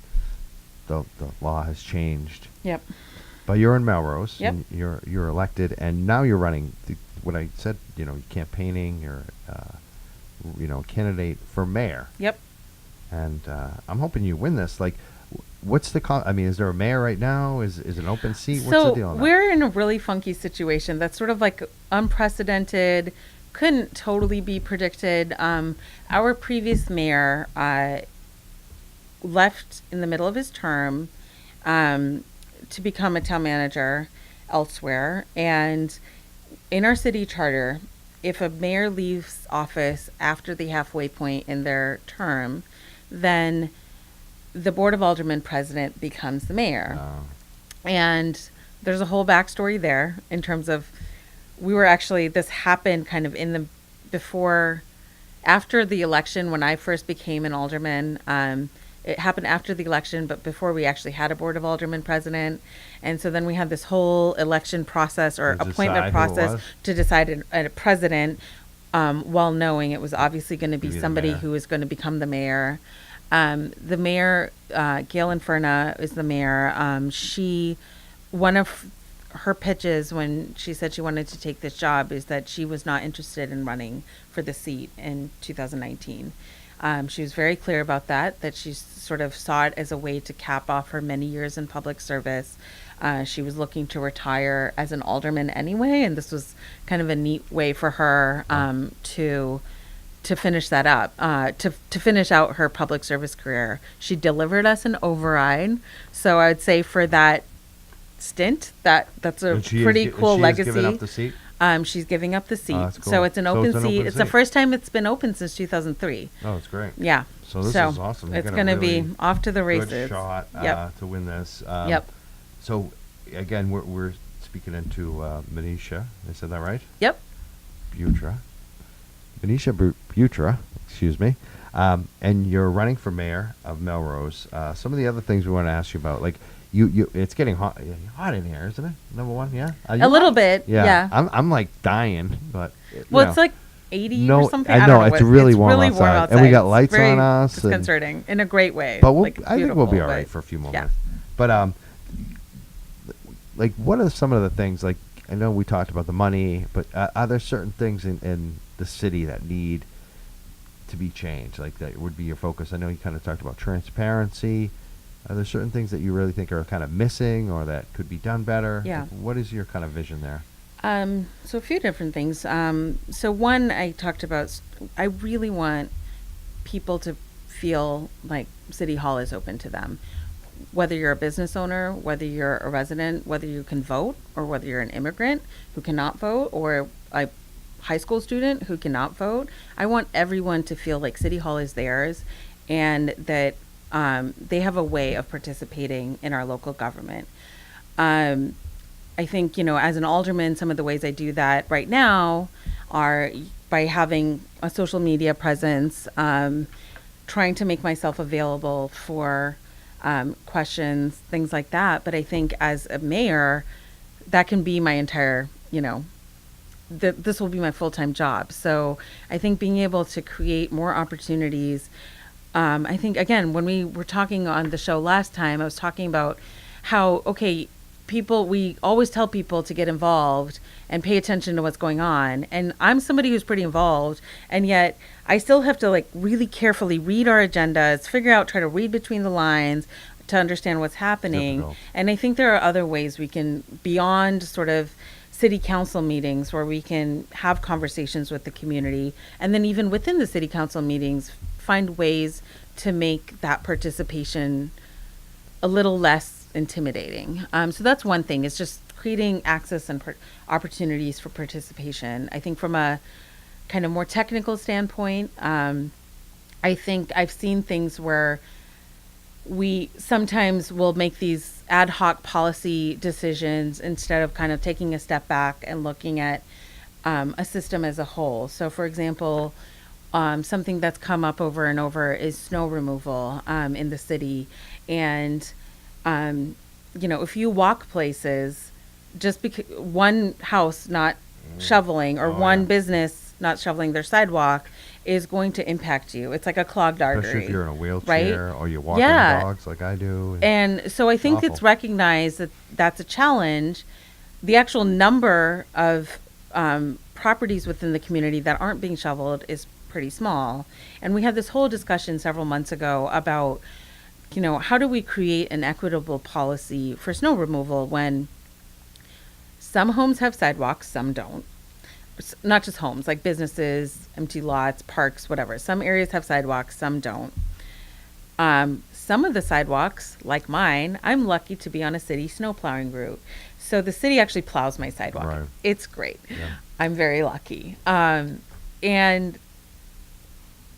the law has changed. Yep. But you're in Melrose, Yep. and you're elected, and now you're running. What I said, campaigning, you're candidate for mayor. Yep. And I'm hoping you win this. Like, what's the I mean, is there a mayor right now? Is an open seat? What's the deal on that? We're in a really funky situation that's sort of like unprecedented, couldn't totally be predicted. Our previous mayor left in the middle of his term to become a town manager elsewhere. And in our city charter, if a mayor leaves office after the halfway point in their term, then the Board of Aldermen president becomes the mayor. And there's a whole backstory there in terms of this happened kind of after the election when I first became an alderman. It happened after the election, but before we actually had a Board of Aldermen president. And so then we had this whole election process or appointment process to decide a president, while knowing it was obviously going to be somebody who was going to become the mayor. The mayor, Gail Inferna, is the mayor. One of her pitches when she said she wanted to take this job is that she was not interested in running for the seat in 2019. She was very clear about that she sort of saw it as a way to cap off her many years in public service. She was looking to retire as an alderman anyway, and this was kind of a neat way for her to finish that up, to finish out her public service career. She delivered us an override, so I would say for that stint, that's a pretty cool legacy. Giving up the seat? She's giving up the seat. That's cool. So it's an open seat. It's the first time it's been open since 2003. Oh, it's great. Yeah. So this is awesome. It's going to be off to the races. Good shot to win this. Yep. So, again, we're speaking into Manisha. I said that right? Yep. Butra. Manisha Butra, excuse me. And you're running for mayor of Melrose. Some of the other things we want to ask you about, like, it's getting hot in here, isn't it? Number one, yeah. A little bit, yeah. I'm like dying, but it's like 80 or something. I know it's really warm outside, and we got lights on us. It's disconcerting in a great way. But I think we'll be all right for a few moments. Yeah. But like, what are some of the things? Like, I know we talked about the money, but are there certain things in the city that need to be changed? Like that would be your focus. I know you kind of talked about transparency. Are there certain things that you really think are kind of missing or that could be done better? Yeah. Like, what is your kind of vision there? So a few different things. So one, I talked about, I really want people to feel like City Hall is open to them. Whether you're a business owner, whether you're a resident, whether you can vote, or whether you're an immigrant who cannot vote, or a high school student who cannot vote, I want everyone to feel like City Hall is theirs and that they have a way of participating in our local government. I think, as an alderman, some of the ways I do that right now are by having a social media presence, trying to make myself available for questions, things like that. But I think as a mayor, that can be my entire, this will be my full-time job. So I think being able to create more opportunities. I think, again, when we were talking on the show last time, I was talking about how, okay, we always tell people to get involved and pay attention to what's going on. And I'm somebody who's pretty involved, and yet I still have to really carefully read our agendas, try to read between the lines to understand what's happening. Difficult. And I think there are other ways we can, beyond sort of city council meetings, where we can have conversations with the community. And then even within the city council meetings, find ways to make that participation a little less intimidating. So that's one thing. It's just creating access and opportunities for participation. I think from a kind of more technical standpoint, I think I've seen things where we sometimes will make these ad hoc policy decisions instead of kind of taking a step back and looking at a system as a whole. So, for example, something that's come up over and over is snow removal in the city. And if you walk places, just because one house not shoveling or one business not shoveling their sidewalk is going to impact you. It's like a clogged artery. Especially if you're in a wheelchair or you're walking Yeah. dogs like I do. And so I think it's awful. recognized that that's a challenge. The actual number of properties within the community that aren't being shoveled is pretty small. And we had this whole discussion several months ago about how do we create an equitable policy for snow removal when some homes have sidewalks, some don't. Not just homes, like businesses, empty lots, parks, whatever. Some areas have sidewalks, some don't. Some of the sidewalks, like mine, I'm lucky to be on a city snow plowing route. So the city actually plows my sidewalk. Right. It's great. Yeah. I'm very lucky. And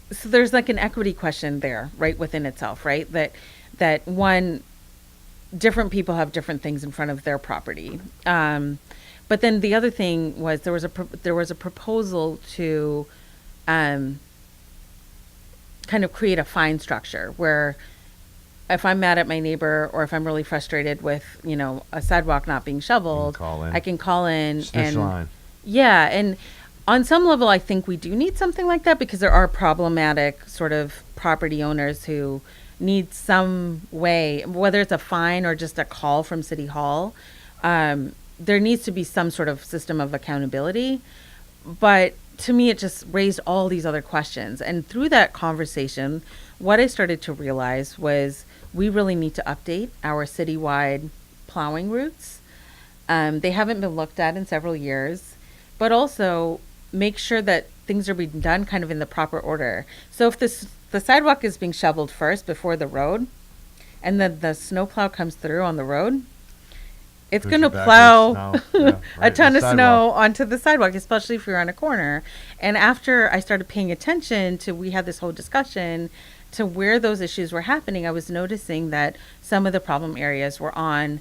so there's like an equity question there, right, within itself, right? That one, different people have different things in front of their property. But then the other thing was there was a proposal to kind of create a fine structure where if I'm mad at my neighbor or if I'm really frustrated with a sidewalk not being shoveled, call in. I can call in Snitch and line. yeah, and on some level, I think we do need something like that because there are problematic sort of property owners who need some way, whether it's a fine or just a call from City Hall. There needs to be some sort of system of accountability. But to me, it just raised all these other questions. And through that conversation, what I started to realize was we really need to update our citywide plowing routes. They haven't been looked at in several years, but also make sure that things are being done kind of in the proper order. So if the sidewalk is being shoveled first before the road, and then the snowplow comes through on the road, it's Push going to it back plow with snow. Yeah, a right, ton the of snow sidewalk. onto the sidewalk, especially if you're on a corner. And after I started paying attention to, we had this whole discussion to where those issues were happening, I was noticing that some of the problem areas were on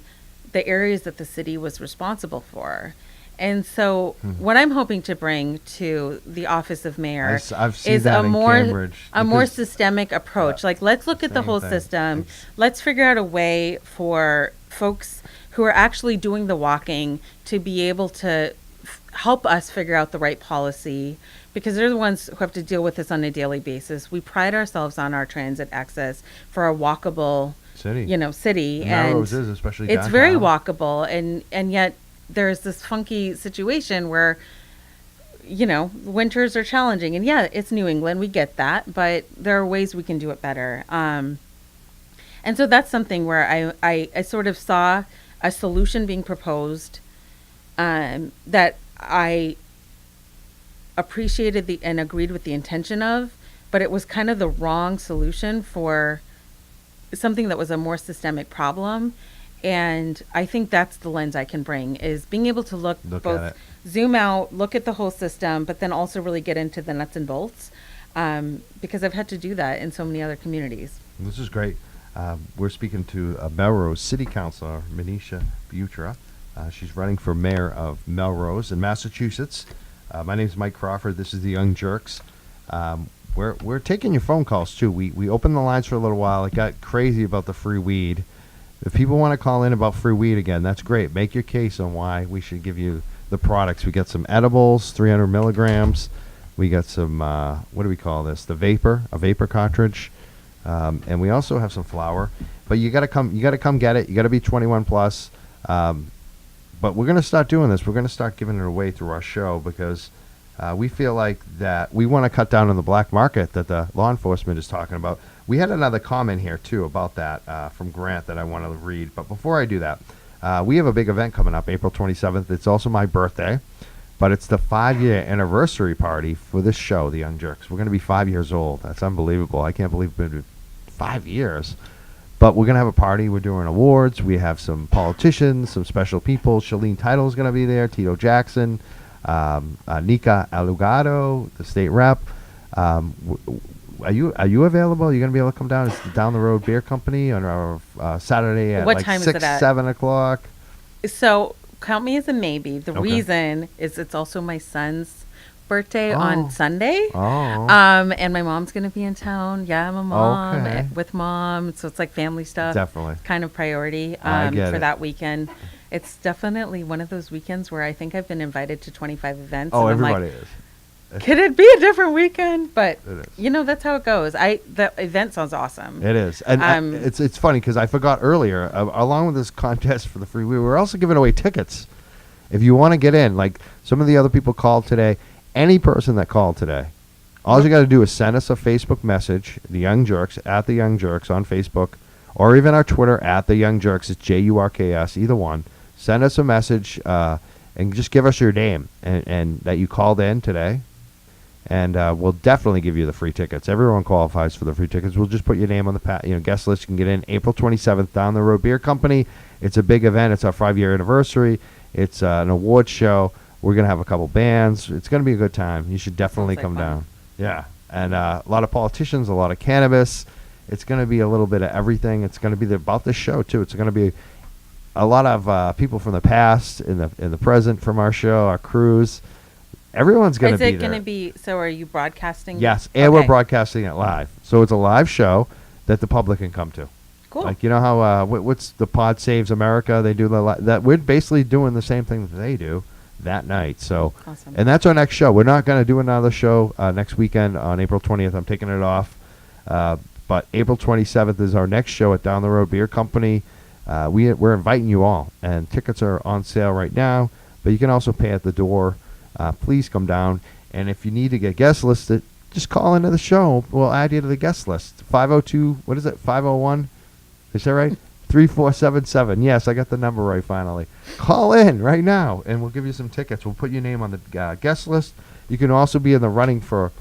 the areas that the city was responsible for. And so what I'm hoping to bring to the office of mayor I've seen is that a in more Cambridge, because- systemic approach. Like, let's look at the Same whole thing. system. It's- Let's figure out a way for folks who are actually doing the walking to be able to help us figure out the right policy, because they're the ones who have to deal with this on a daily basis. We pride ourselves on our transit access for a walkable City. city, And and Melrose is, especially it's very downtown. walkable, and yet there's this funky situation where, winters are challenging. And yeah, it's New England. We get that. But there are ways we can do it better. And so that's something where I sort of saw a solution being proposed that I appreciated and agreed with the intention of, but it was kind of the wrong solution for something that was a more systemic problem. And I think that's the lens I can bring, is being able to look at both it. zoom out, look at the whole system, but then also really get into the nuts and bolts, because I've had to do that in so many other communities. This is great. We're speaking to Melrose City Councilor Manisha Butra. She's running for mayor of Melrose in Massachusetts. My name is Mike Crawford. This is the Young Jurks. We're taking your phone calls too. We opened the lines for a little while. It got crazy about the free weed. If people want to call in about free weed again, that's great. Make your case on why we should give you the products. We got some edibles, 300 milligrams. We got some, what do we call this? A vapor cartridge. And we also have some flour. But you got to come get it. You got to be 21 plus. But we're going to start doing this. We're going to start giving it away through our show because we feel like that we want to cut down on the black market that the law enforcement is talking about. We had another comment here, too, about that from Grant that I want to read. But before I do that, we have a big event coming up, April 27th. It's also my birthday, but it's the 5-year anniversary party for this show, The Young Jurks. We're going to be 5 years old. That's unbelievable. I can't believe it's been 5 years. But we're going to have a party. We're doing awards. We have some politicians, some special people. Shalene Title's going to be there, Tito Jackson, Nika Alugado, the state rep. Are you available? Are you going to be able to come down? It's the Down the Road Beer Company on our Saturday at What like time is 6, it at? 7 o'clock. So count me as a maybe. The Okay. reason is it's also my son's birthday on Sunday. Oh. And my mom's going to be in town. Yeah, I'm a mom Okay. with mom. So it's like family stuff. Definitely. Kind of priority I get for it. that weekend. It's definitely one of those weekends where I think I've been invited to 25 events. Oh, and I'm everybody like, is. could it be a different weekend? But, It is. that's how it goes. The event sounds awesome. It is. And it's funny because I forgot earlier, along with this contest for the free weed, we're also giving away tickets. If you want to get in, like some of the other people called today, any person that called today, all you got to do is send us a Facebook message, The Young Jurks, at The Young Jurks on Facebook, or even our Twitter, at The Young Jurks. It's JURKS, either one. Send us a message and just give us your name and that you called in today. And we'll definitely give you the free tickets. Everyone qualifies for the free tickets. We'll just put your name on the guest list. You can get in April 27th, Down the Road Beer Company. It's a big event. It's our 5-year anniversary. It's an award show. We're going to have a couple bands. It's going to be a good time. You should definitely Sounds like come fun. down. Yeah. And a lot of politicians, a lot of cannabis. It's going to be a little bit of everything. It's going to be about this show, too. It's going to be a lot of people from the past and the present from our show, our crews. Everyone's going to be there. Is it going to be, so are you broadcasting? Yes, and we're Okay. broadcasting it live. So it's a live show that the public can come to. Cool. Like, you know how, what's the Pod Saves America? They do that. We're basically doing the same thing that they do that night. So, Awesome. and that's our next show. We're not going to do another show next weekend on April 20th. I'm taking it off. But April 27th is our next show at Down the Road Beer Company. We're inviting you all, and tickets are on sale right now, but you can also pay at the door. Please come down, and if you need to get guest listed, just call into the show. We'll add you to the guest list. 502, what is it, 501? Is that right? 3477. Yes, I got the number right finally. Call in right now, and we'll give you some tickets. We'll put your name on the guest list. You can also be in the running for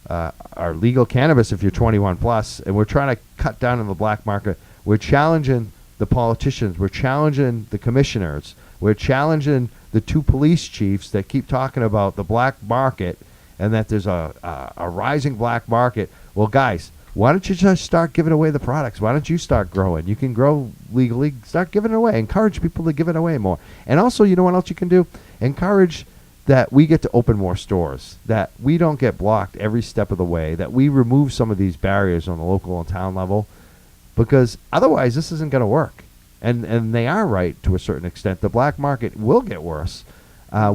our legal cannabis if you're 21 plus, and we're trying to cut down on the black market. We're challenging the politicians. We're challenging the commissioners. We're challenging the 2 police chiefs that keep talking about the black market and that there's a rising black market. Well, guys, why don't you just start giving away the products? Why don't you start growing? You can grow legally. Start giving it away. Encourage people to give it away more. And also, you know what else you can do? Encourage that we get to open more stores, that we don't get blocked every step of the way, that we remove some of these barriers on the local and town level, because otherwise this isn't going to work. And they are right to a certain extent. The black market will get worse.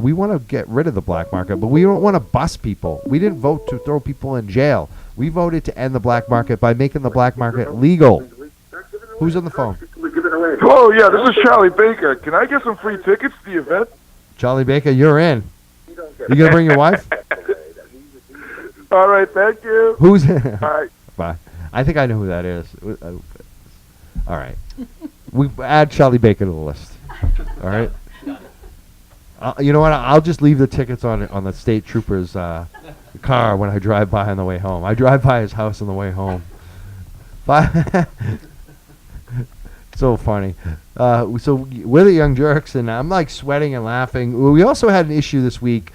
We want to get rid of the black market, but we don't want to bust people. We didn't vote to throw people in jail. We voted to end the black market by making the black market legal. Who's on the phone? Oh, yeah, this is Charlie Baker. Can I get some free tickets to the event? Charlie Baker, you're in. You gonna bring your wife? All right, thank you. Who's? All right. Bye. I think I know who that is. All right. We add Charlie Baker to the list. All right. You know what? I'll just leave the tickets on the state trooper's car when I drive by on the way home. I drive by his house on the way home. Bye. So funny. So we're the Young Jurks, and I'm like sweating and laughing. We also had an issue this week.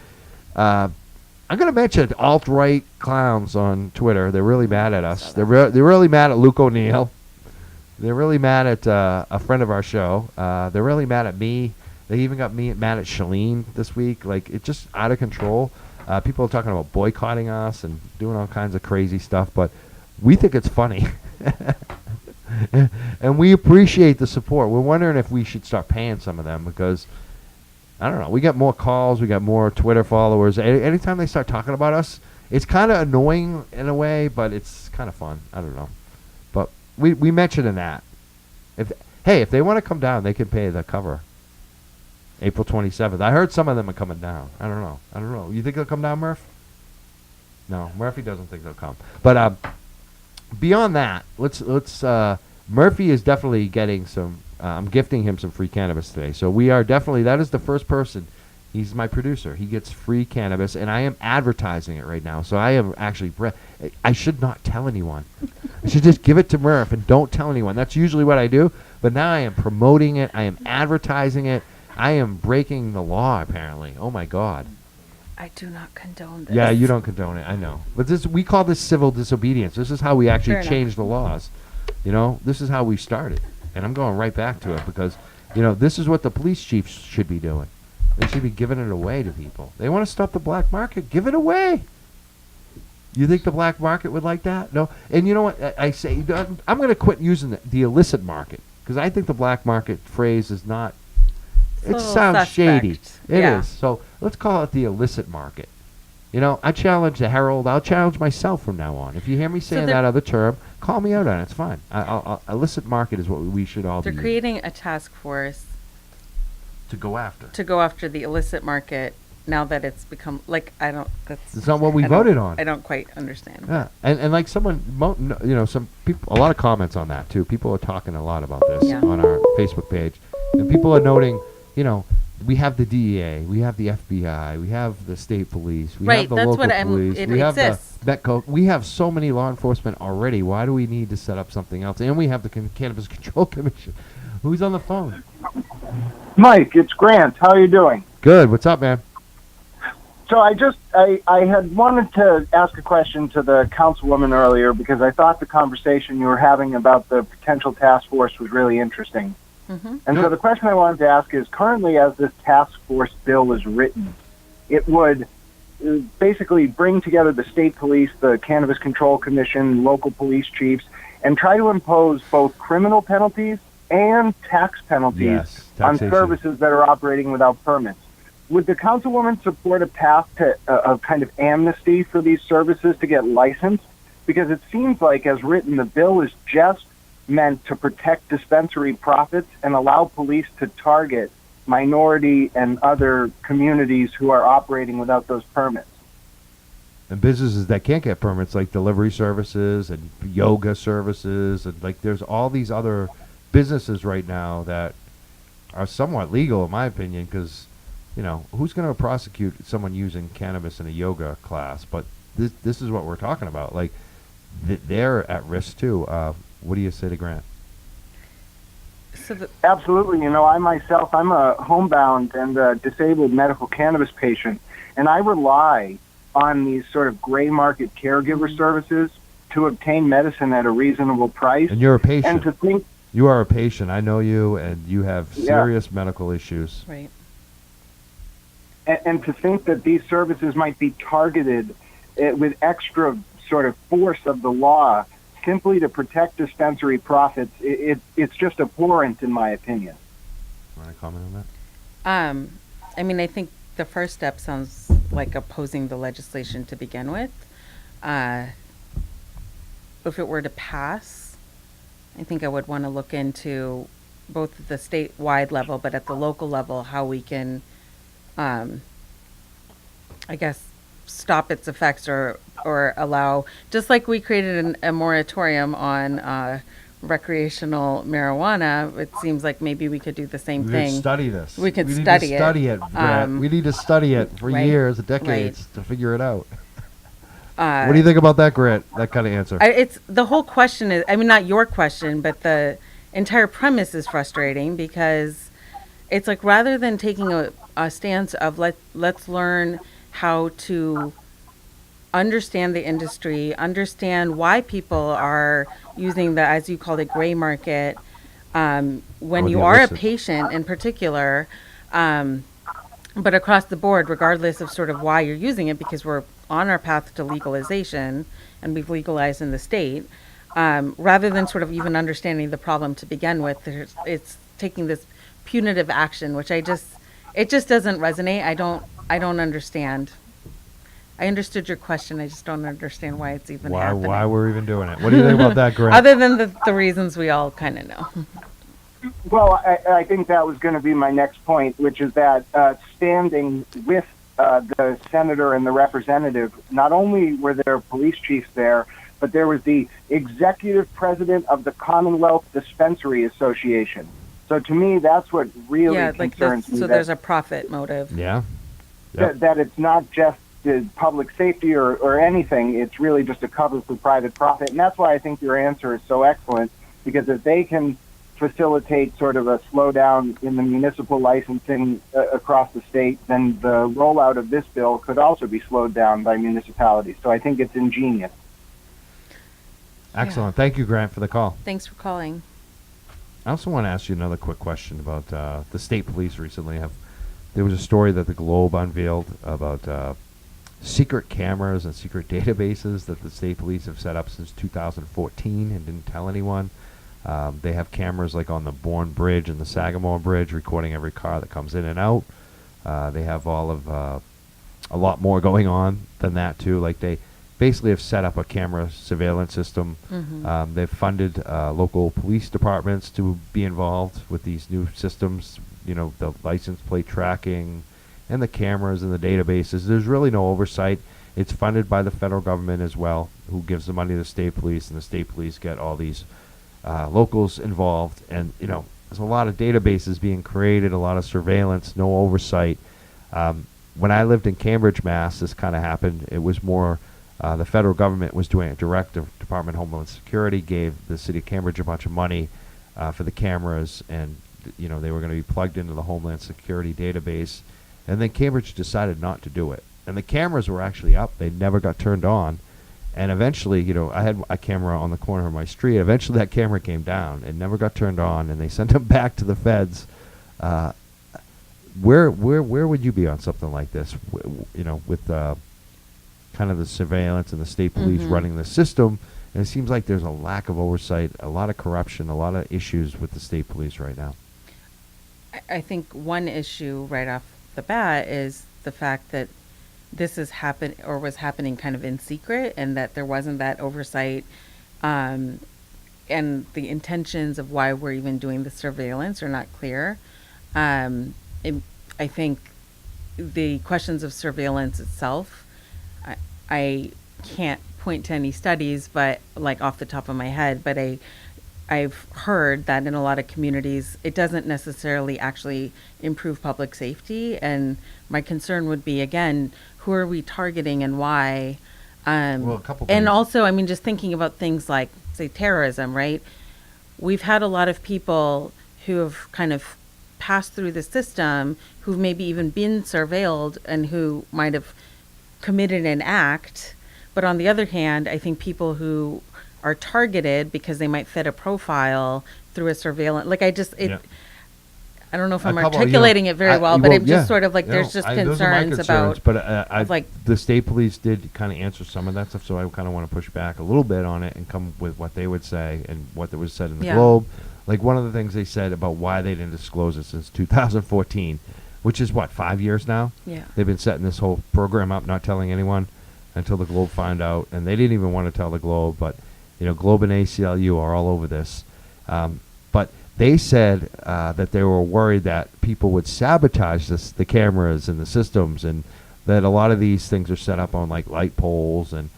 I'm going to mention alt-right clowns on Twitter. They're really mad at us. They're really mad at Luke O'Neill. They're really mad at a friend of our show. They're really mad at me. They even got me mad at Shalene this week. Like, it's just out of control. People are talking about boycotting us and doing all kinds of crazy stuff, but we think it's funny. And we appreciate the support. We're wondering if we should start paying some of them because, I don't know, we get more calls, we got more Twitter followers. Anytime they start talking about us, it's kind of annoying in a way, but it's kind of fun. I don't know. But we mentioned in that. If they want to come down, they can pay the cover. April 27th. I heard some of them are coming down. I don't know. You think they'll come down, Murph? No, Murphy doesn't think they'll come. But beyond that, let's Murphy is definitely getting some. I'm gifting him some free cannabis today. So we are definitely. That is the first person. He's my producer. He gets free cannabis, and I am advertising it right now. So I am actually. I should not tell anyone. I should just give it to Murph and don't tell anyone. That's usually what I do. But now I am promoting it. I am advertising it. I am breaking the law, apparently. Oh, my God. I do not condone this. Yeah, you don't condone it. I know. But we call this civil disobedience. This is how we actually Fair change the laws. You know, this is how we started. And I'm going right back to it because, this is what the police chiefs should be doing. They should be giving it away to people. They want to stop the black market. Give it away. You think the black market would like that? No. And you know what? I say, I'm going to quit using the illicit market because I think the black market phrase is not. It sounds shady. It is. So let's call it the illicit market. I challenge the Herald. I'll challenge myself from now on. If you hear me saying that other term, call me out on it. It's fine. Illicit market is what we should all be They're creating a task force to go after. To go after the illicit market now that it's become, It's not what we voted on. I don't quite understand. Yeah. And like someone, some people, a lot of comments on that too. People are talking a lot about this on our Facebook page. And people are noting, we have the DEA, we have the FBI, we have the state police, we have the local police, we have the Metco. We have so many law enforcement already. Why do we need to set up something else? And we have the Cannabis Control Commission. Who's on the phone? Mike, it's Grant. How are you doing? Good. What's up, man? So I had wanted to ask a question to the councilwoman earlier because I thought the conversation you were having about the potential task force was really interesting. Mm-hmm. And so the question I wanted to ask is, currently as this task force bill is written, it would basically bring together the state police, the Cannabis Control Commission, local police chiefs, and try to impose both criminal penalties and tax penalties on services that are operating without permits. Would the councilwoman support a path to a kind of amnesty for these services to get licensed? Because it seems like, as written, the bill is just meant to protect dispensary profits and allow police to target minority and other communities who are operating without those permits. And businesses that can't get permits, like delivery services and yoga services, and there's all these other businesses right now that are somewhat legal, in my opinion, because who's going to prosecute someone using cannabis in a yoga class? But this is what we're talking about. They're at risk too. What do you say to Grant? Absolutely. I myself, I'm a homebound and a disabled medical cannabis patient, and I rely on these sort of gray market caregiver services to obtain medicine at a reasonable price. And you're a patient. And to think you are a patient. I know you, and you have serious medical issues. Right. And to think that these services might be targeted with extra sort of force of the law simply to protect dispensary profits, it's just abhorrent in my opinion. Want to comment on that? I think the first step sounds like opposing the legislation to begin with. If it were to pass, I think I would want to look into both the statewide level, but at the local level, how we can I guess, stop its effects or allow, just like we created a moratorium on recreational marijuana, it seems like maybe we could do the same We thing. could study this. We could need study to it. study it. Brett. We need to study it for right, years, decades, to figure it out. Uh, What do you think about that, Grant? That kind of answer. It's the whole question is, I mean, not your question, but the entire premise is frustrating because it's like rather than taking a stance of let's learn how to understand the industry, understand why people are using the, as you called it, gray market, when Or you the are a illicit. patient in particular, but across the board, regardless of sort of why you're using it, because we're on our path to legalization and we've legalized in the state, rather than sort of even understanding the problem to begin with, it's taking this punitive action, which it just doesn't resonate. I don't understand. I understood your question. I just don't understand why it's even happening. Why we're even doing it? What do you think about that, Grant? Other than the reasons we all kind of know. Well, I think that was going to be my next point, which is that standing with the senator and the representative, not only were there police chiefs there, but there was the executive president of the Commonwealth Dispensary Association. So to me, that's what really concerns me. So there's a profit motive. Yeah. Yep. That it's not just the public safety or anything. It's really just a cover for private profit. And that's why I think your answer is so excellent, because if they can facilitate sort of a slowdown in the municipal licensing across the state, then the rollout of this bill could also be slowed down by municipalities. So I think it's ingenious. Excellent. Thank you, Grant, for the call. Thanks for calling. I also want to ask you another quick question about the state police recently. There was a story that the Globe unveiled about secret cameras and secret databases that the state police have set up since 2014 and didn't tell anyone. They have cameras like on the Bourne Bridge and the Sagamore Bridge recording every car that comes in and out. They have all of a lot more going on than that too. Like they basically have set up a camera surveillance system. Mm-hmm. They've funded local police departments to be involved with these new systems. You know, the license plate tracking and the cameras and the databases. There's really no oversight. It's funded by the federal government as well, who gives the money to the state police, and the state police get all these locals involved. And, you know, there's a lot of databases being created, a lot of surveillance, no oversight. When I lived in Cambridge, Mass., this kind of happened. It was more the federal government was doing it direct. The Department of Homeland Security gave the city of Cambridge a bunch of money for the cameras, and, you know, they were going to be plugged into the Homeland Security database. And then Cambridge decided not to do it. And the cameras were actually up. They never got turned on. And eventually, you know, I had a camera on the corner of my street. Eventually that camera came down. It never got turned on, and they sent them back to the feds. Where would you be on something like this? You know, with kind of the surveillance and the state police running the system. And it seems like there's a lack of oversight, a lot of corruption, a lot of issues with the state police right now. I think one issue right off the bat is the fact that this was happening kind of in secret, and that there wasn't that oversight, and the intentions of why we're even doing the surveillance are not clear. I think the questions of surveillance itself, I can't point to any studies, but like off the top of my head, but I've heard that in a lot of communities, it doesn't necessarily actually improve public safety. And my concern would be, again, who are we targeting and why? Well, a couple and things. also, I mean, just thinking about things like, say, terrorism, right? We've had a lot of people who have kind of passed through the system, who've maybe even been surveilled and who might have committed an act. But on the other hand, I think people who are targeted because they might fit a profile through a surveillance. Like I don't know if I'm articulating it very well, but I'm just sort of like, there's just concerns about. But like the state police did kind of answer some of that stuff, so I kind of want to push back a little bit on it and come with what they would say and what was said in the Globe. Like one of the things they said about why they didn't disclose it since 2014, which is what, 5 years now? Yeah. They've been setting this whole program up, not telling anyone until the Globe found out, and they didn't even want to tell the Globe, but you know, Globe and ACLU are all over this. But they said that they were worried that people would sabotage the cameras and the systems, and that a lot of these things are set up on like light poles, and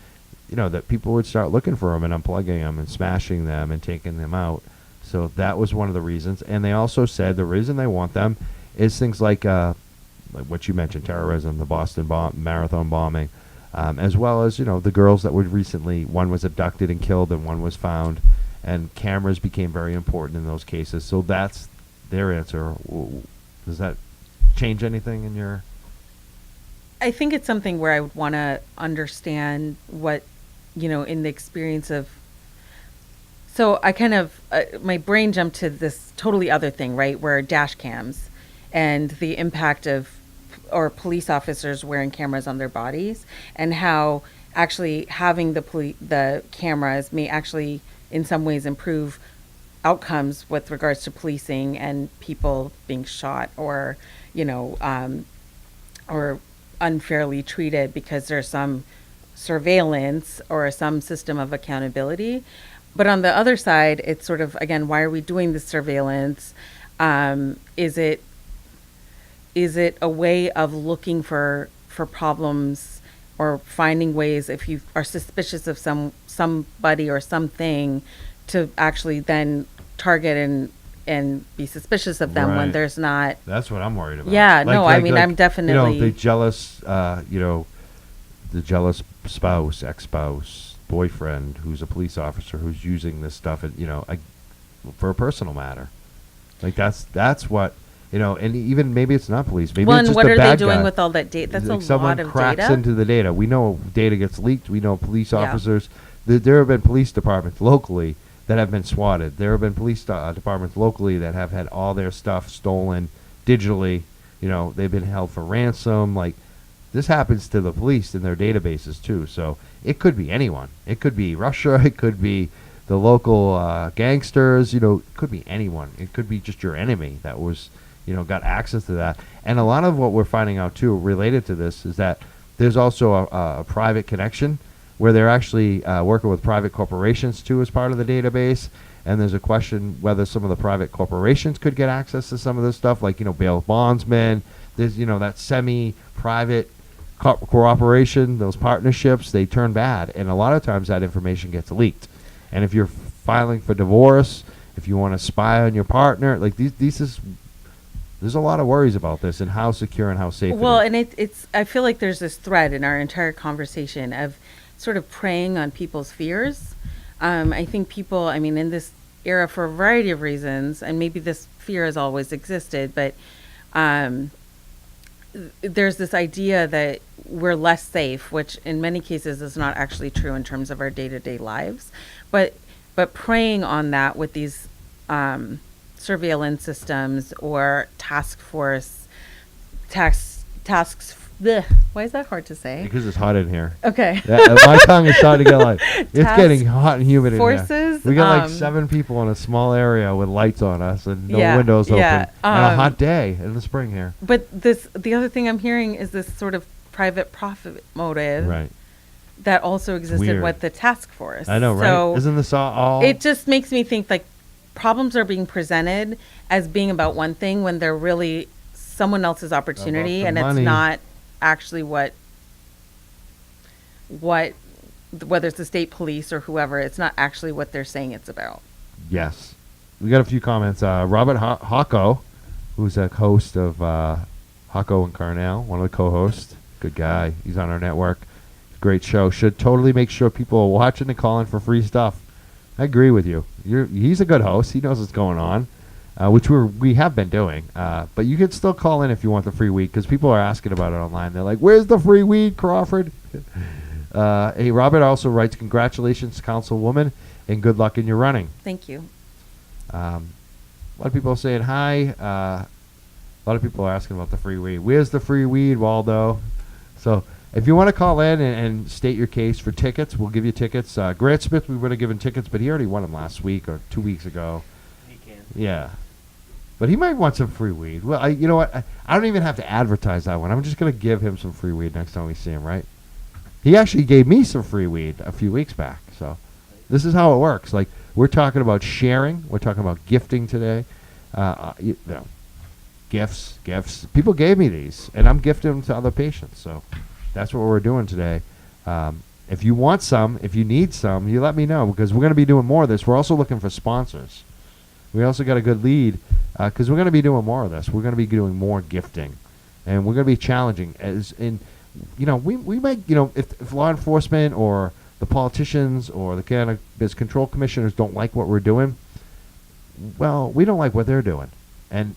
that people would start looking for them and unplugging them and smashing them and taking them out. So that was one of the reasons. And they also said the reason they want them is things like what you mentioned, terrorism, the Boston Marathon bombing, as well as the girls that were recently, one was abducted and killed and one was found, and cameras became very important in those cases. So that's their answer. Does that change anything in your? I think it's something where I would want to understand what, in the experience of. So I kind of, my brain jumped to this totally other thing, right? Where dash cams and the impact of, or police officers wearing cameras on their bodies, and how actually having the cameras may actually in some ways improve outcomes with regards to policing and people being shot or, or unfairly treated because there's some surveillance or some system of accountability. But on the other side, it's sort of, again, why are we doing this surveillance? Is it a way of looking for problems or finding ways, if you are suspicious of somebody or something, to actually then target and be suspicious of them when there's not. That's what I'm worried about. Yeah, I'm definitely. The jealous, the jealous spouse, ex-spouse, boyfriend who's a police officer who's using this stuff, and for a personal matter, like that's what. And even maybe it's not police. Maybe it's just what a are bad they doing guy. with all that data? That's like a someone lot of cracks data. into the data. We know data gets leaked. We know police officers. There have been police departments locally that have been swatted. There have been police departments locally that have had all their stuff stolen digitally. They've been held for ransom. Like, this happens to the police in their databases too. So it could be anyone. It could be Russia. It could be the local gangsters. It could be anyone. It could be just your enemy that was, got access to that. And a lot of what we're finding out too related to this is that there's also a private connection where they're actually working with private corporations too as part of the database. And there's a question whether some of the private corporations could get access to some of this stuff, like, bail bondsmen. There's, that semi-private cooperation, those partnerships, they turn bad. And a lot of times that information gets leaked. And if you're filing for divorce, if you want to spy on your partner, like there's a lot of worries about this and how secure and how safe Well, it is. and it's I feel like there's this thread in our entire conversation of sort of preying on people's fears. I think people, in this era, for a variety of reasons, and maybe this fear has always existed, but there's this idea that we're less safe, which in many cases is not actually true in terms of our day-to-day lives. But preying on that with these surveillance systems or tasks. Bleh, why is that hard to say? Because it's hot in here. Okay. My tongue is starting to get like, it's Task getting hot and humid in here. forces, We got like 7 people in a small area with lights on us and no Yeah, windows open. yeah, And a hot day in the spring here. But the other thing I'm hearing is this sort of private profit motive Right. that also existed weird. with the task force. I know, right? So Isn't this all? it just makes me think like problems are being presented as being about one thing when they're really someone else's opportunity, the and money. it's not actually what whether it's the state police or whoever, it's not actually what they're saying it's about. Yes. We got a few comments. Robert Hocko, who's a host of Hocko and Carnell, one of the co-hosts. Good guy. He's on our network. Great show. Should totally make sure people are watching and calling for free stuff. I agree with you. He's a good host. He knows what's going on, which we have been doing. But you can still call in if you want the free weed, because people are asking about it online. They're like, "Where's the free weed, Crawford?" Hey, Robert also writes, "Congratulations, Councilwoman, and good luck in your running." Thank you. A lot of people are saying hi. A lot of people are asking about the free weed. Where's the free weed, Waldo? So if you want to call in and state your case for tickets, we'll give you tickets. Grant Smith, we would have given tickets, but he already won them last week or 2 weeks ago. He can. Yeah. But he might want some free weed. Well, you know what? I don't even have to advertise that one. I'm just going to give him some free weed next time we see him, right? He actually gave me some free weed a few weeks back. So this is how it works. Like, We're talking about sharing. We're talking about gifting today. You know, gifts. People gave me these, and I'm gifting them to other patients. So that's what we're doing today. If you want some, if you need some, you let me know, because we're going to be doing more of this. We're also looking for sponsors. We also got a good lead, because we're going to be doing more of this. We're going to be doing more gifting, and we're going to be challenging. We might, if law enforcement or the politicians or the cannabis control commissioners don't like what we're doing, well, we don't like what they're doing. And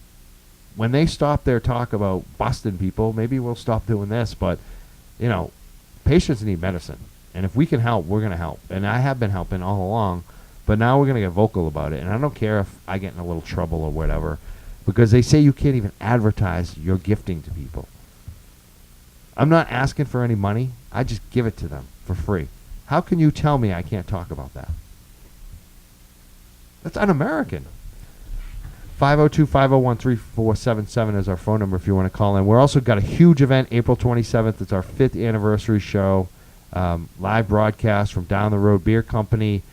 when they stop their talk about busting people, maybe we'll stop doing this. But, patients need medicine. And if we can help, we're going to help. And I have been helping all along, but now we're going to get vocal about it. And I don't care if I get in a little trouble or whatever, because they say you can't even advertise your gifting to people. I'm not asking for any money. I just give it to them for free. How can you tell me I can't talk about that? That's un-American. 502-501-3477 is our phone number if you want to call in. We're also got a huge event April 27th. It's our 5th anniversary show. Live broadcast from Down the Road Beer Company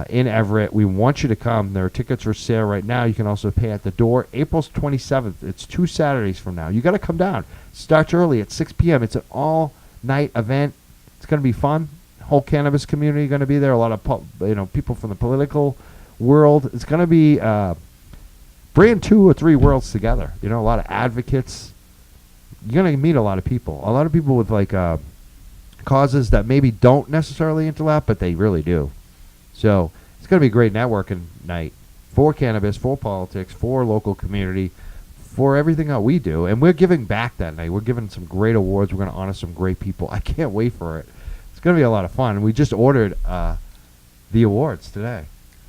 in Everett. We want you to come. There are tickets for sale right now. You can also pay at the door. April 27th. It's 2 Saturdays from now. You got to come down. Starts early at 6 p.m. It's an all-night event. It's going to be fun. Whole cannabis community going to be there. A lot of people from the political world. It's going to be bringing 2 or 3 worlds together. A lot of advocates. You're going to meet a lot of people. A lot of people with causes that maybe don't necessarily interlap, but they really do. So it's going to be a great networking night for cannabis, for politics, for local community, for everything that we do. And we're giving back that night. We're giving some great awards. We're going to honor some great people. I can't wait for it. It's going to be a lot of fun. We just ordered the awards today.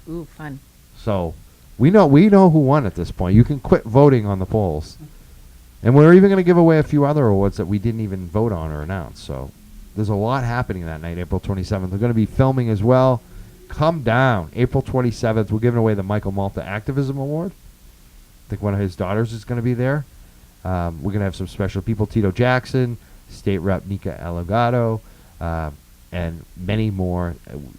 Ooh, fun. So we know who won at this point. You can quit voting on the polls. And we're even going to give away a few other awards that we didn't even vote on or announce. So there's a lot happening that night, April 27th. We're going to be filming as well. Come down. April 27th, we're giving away the Michael Malta Activism Award. I think one of his daughters is going to be there. We're going to have some special people. Tito Jackson, State Rep Nika Elagato, and many more.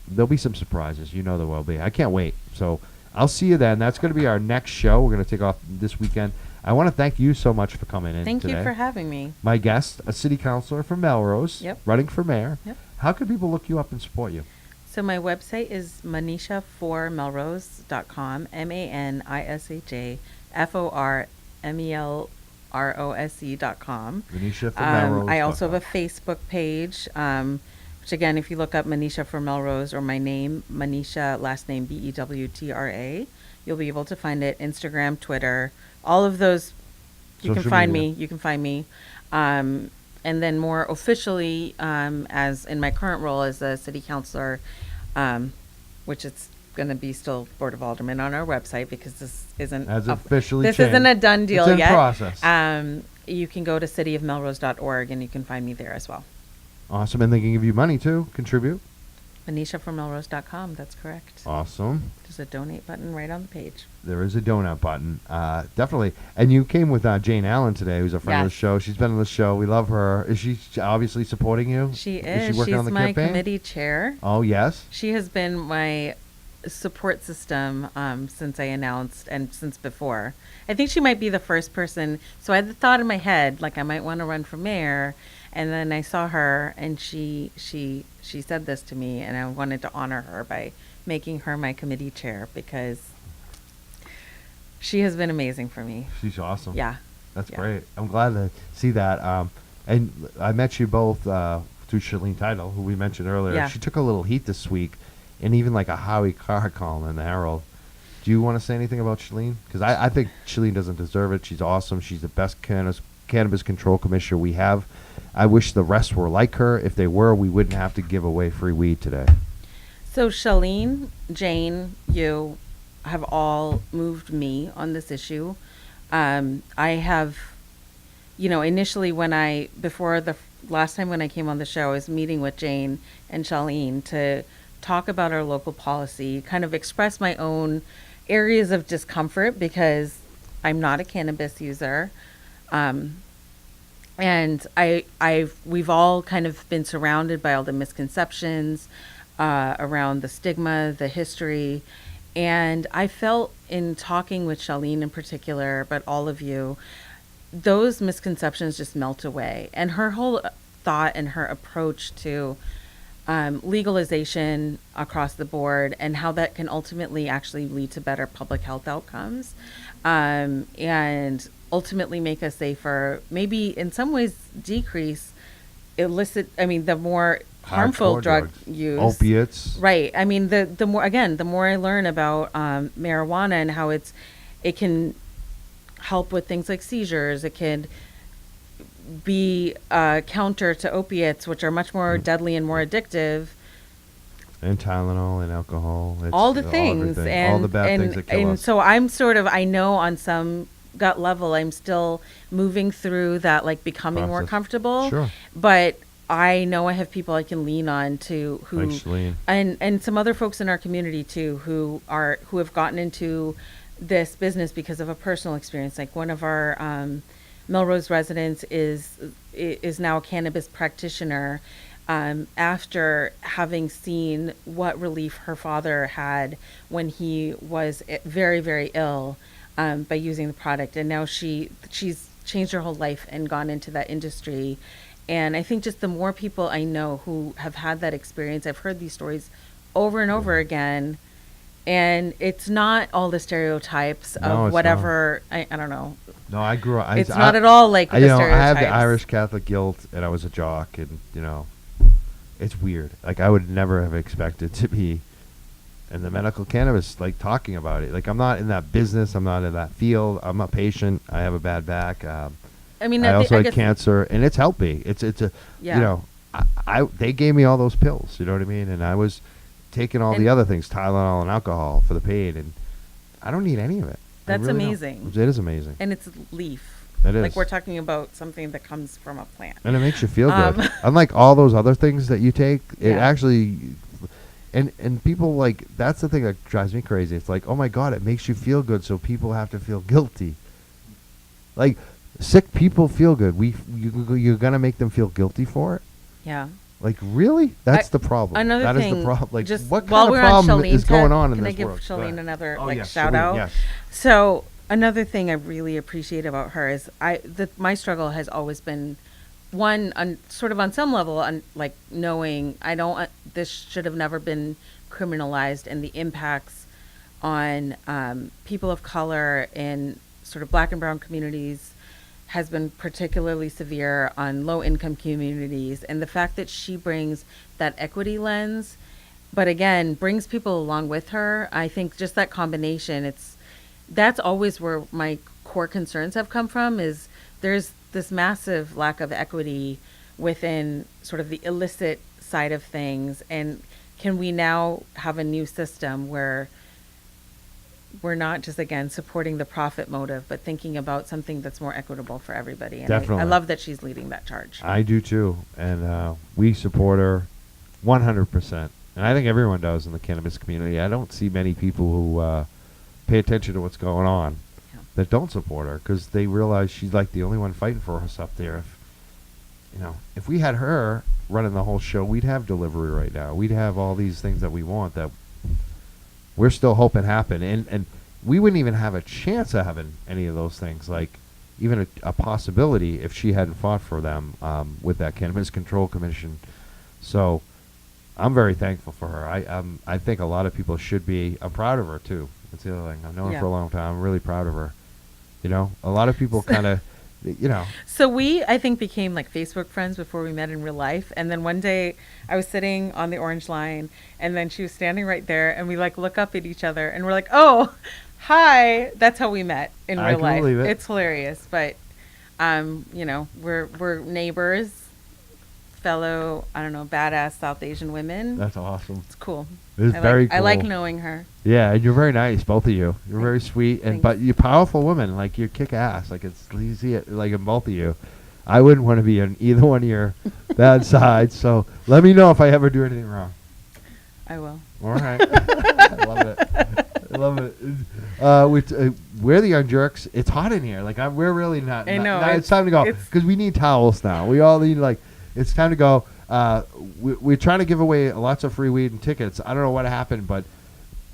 There'll be some surprises. There will be. I can't wait. So I'll see you then. That's going to be our next show. We're going to take off this weekend. I want to thank you so much for coming in Thank today. you for having me. My guest, a city councilor from Melrose, running for mayor. Yep. How can people look you up and support you? So my website is manishaformelrose.com, ManishaForMelrose.com. Manisha for Melrose. I also have a Facebook page, which again, if you look up Manisha for Melrose or my name, Manisha, last name Bewtra, you'll be able to find it. Instagram, Twitter, all of those. You can find me. And then more officially, as in my current role as a city councilor, which it's going to be still Board of Aldermen on our website, because this isn't officially this changed. isn't a done deal it's in yet. Process. You can go to cityofmelrose.org and you can find me there as well. Awesome, and they can give you money too. Contribute. ManishaForMelrose.com. That's correct. Awesome. There's a donate button right on the page. There is a donut button. Definitely. And you came with Jane Allen today, who's a friend of the show. She's been on the show. We love her. Is she obviously supporting you? She is. She working She's on the my campaign? committee chair. Oh, yes. She has been my support system since I announced and since before. I think she might be the first person. So I had the thought in my head, like I might want to run for mayor. And then I saw her, and she said this to me, and I wanted to honor her by making her my committee chair, because she has been amazing for me. She's awesome. Yeah. That's great. I'm glad to see that. And I met you both through Shalene Title, who we mentioned earlier. Yeah. She took a little heat this week, and even like a Howie Carr column in the Herald. Do you want to say anything about Shalene? Because I think Shalene doesn't deserve it. She's awesome. She's the best cannabis control commissioner we have. I wish the rest were like her. If they were, we wouldn't have to give away free weed today. So Shalene, Jane, you have all moved me on this issue. I have, initially before the last time when I came on the show, I was meeting with Jane and Shalene to talk about our local policy, kind of express my own areas of discomfort, because I'm not a cannabis user. And we've all kind of been surrounded by all the misconceptions around the stigma, the history, And I felt in talking with Charlene in particular, but all of you, those misconceptions just melt away. And her whole thought and her approach to legalization across the board and how that can ultimately actually lead to better public health outcomes, and ultimately make us safer, maybe in some ways decrease the more harmful Hardcore drug drugs. use. Opiates. Right. I mean, the more I learn about marijuana and how it can help with things like seizures, it can be counter to opiates, which are much more deadly and more addictive. And Tylenol and alcohol. It's All the things, everything. and all the bad things that kill and us. so I know on some gut level, I'm still moving through that, like becoming more Process. comfortable. Sure. But I know I have people I can lean on to who, Thanks, Celine. and some other folks in our community too who have gotten into this business because of a personal experience. Like one of our Melrose residents is now a cannabis practitioner, after having seen what relief her father had when he was very, very ill, by using the product. And now she's changed her whole life and gone into that industry. And I think just the more people I know who have had that experience, I've heard these stories over and over again. And it's not all the stereotypes No, of it's whatever, I don't know. No, I grew up. It's not at all like the I stereotypes. have the Irish Catholic guilt, and I was a jock, and it's weird. Like I would never have expected to be in the medical cannabis, like talking about it. Like I'm not in that business. I'm not in that field. I'm a patient. I have a bad back. I mean, I also I had guess- cancer, and it's helped me. It's a Yeah. they gave me all those pills. You know what I mean? And I was taking all the And- other things, Tylenol and alcohol for the pain, and I don't need any of it. I That's really don't. amazing. It is amazing. And it's leaf. It is. Like we're talking about something that comes from a plant. And it makes you feel good. Um, Unlike all those other things that you take, it Yeah. actually, and people like, that's the thing that drives me crazy. It's like, oh my God, it makes you feel good, so people have to feel guilty. Like, sick people feel good. You're going to make them feel guilty for it? Yeah. Like, really? That's the problem. Another That is thing, the problem. Like, just what while kind of we're on problem Charlene, is going on in can I this give world? Go Charlene ahead. another Oh, yes, shout Charlene, out? yes. So another thing I really appreciate about her is my struggle has always been one sort of on some level, like knowing this should have never been criminalized, and the impacts on people of color in sort of Black and brown communities has been particularly severe on low income communities. And the fact that she brings that equity lens, but again, brings people along with her, I think just that combination, that's always where my core concerns have come from, is there's this massive lack of equity within sort of the illicit side of things. And can we now have a new system where we're not just, again, supporting the profit motive, but thinking about something that's more equitable for everybody? And Definitely. I love that she's leading that charge. I do too, and we support her 100%. And I think everyone does in the cannabis community. I don't see many people who pay attention to what's going on that don't support her, because they realize she's like the only one fighting for us up there. If we had her running the whole show, we'd have delivery right now. We'd have all these things that we want that we're still hoping happen, and we wouldn't even have a chance of having any of those things, like even a possibility, if she hadn't fought for them with that Cannabis Control Commission. So I'm very thankful for her. I think a lot of people should be. I'm proud of her too. That's the other thing. I've known her for a long time. I'm really proud of her. A lot of people kind of, So we, I think, became like Facebook friends before we met in real life. And then one day I was sitting on the Orange Line, and then she was standing right there, and we like look up at each other and we're like, oh, hi. That's how we met in I real can life. believe it. It's hilarious. But, we're neighbors, fellow, I don't know, badass South Asian women. that's awesome. It's cool. It's very I like cool. knowing her. Yeah, and you're very nice, both of you. You're very sweet, Thanks. but you're powerful women. Like, you kick ass. Like, you see it like in both of you. I wouldn't want to be on either one of your bad sides. So let me know if I ever do anything wrong. I will. All right. I love it. I love it. We're the Young Jurks. It's hot in here. Like, we're really not. I know, It's time to go, it's- because we need towels now. We all need, like, it's time to go. We're trying to give away lots of free weed and tickets. I don't know what happened, but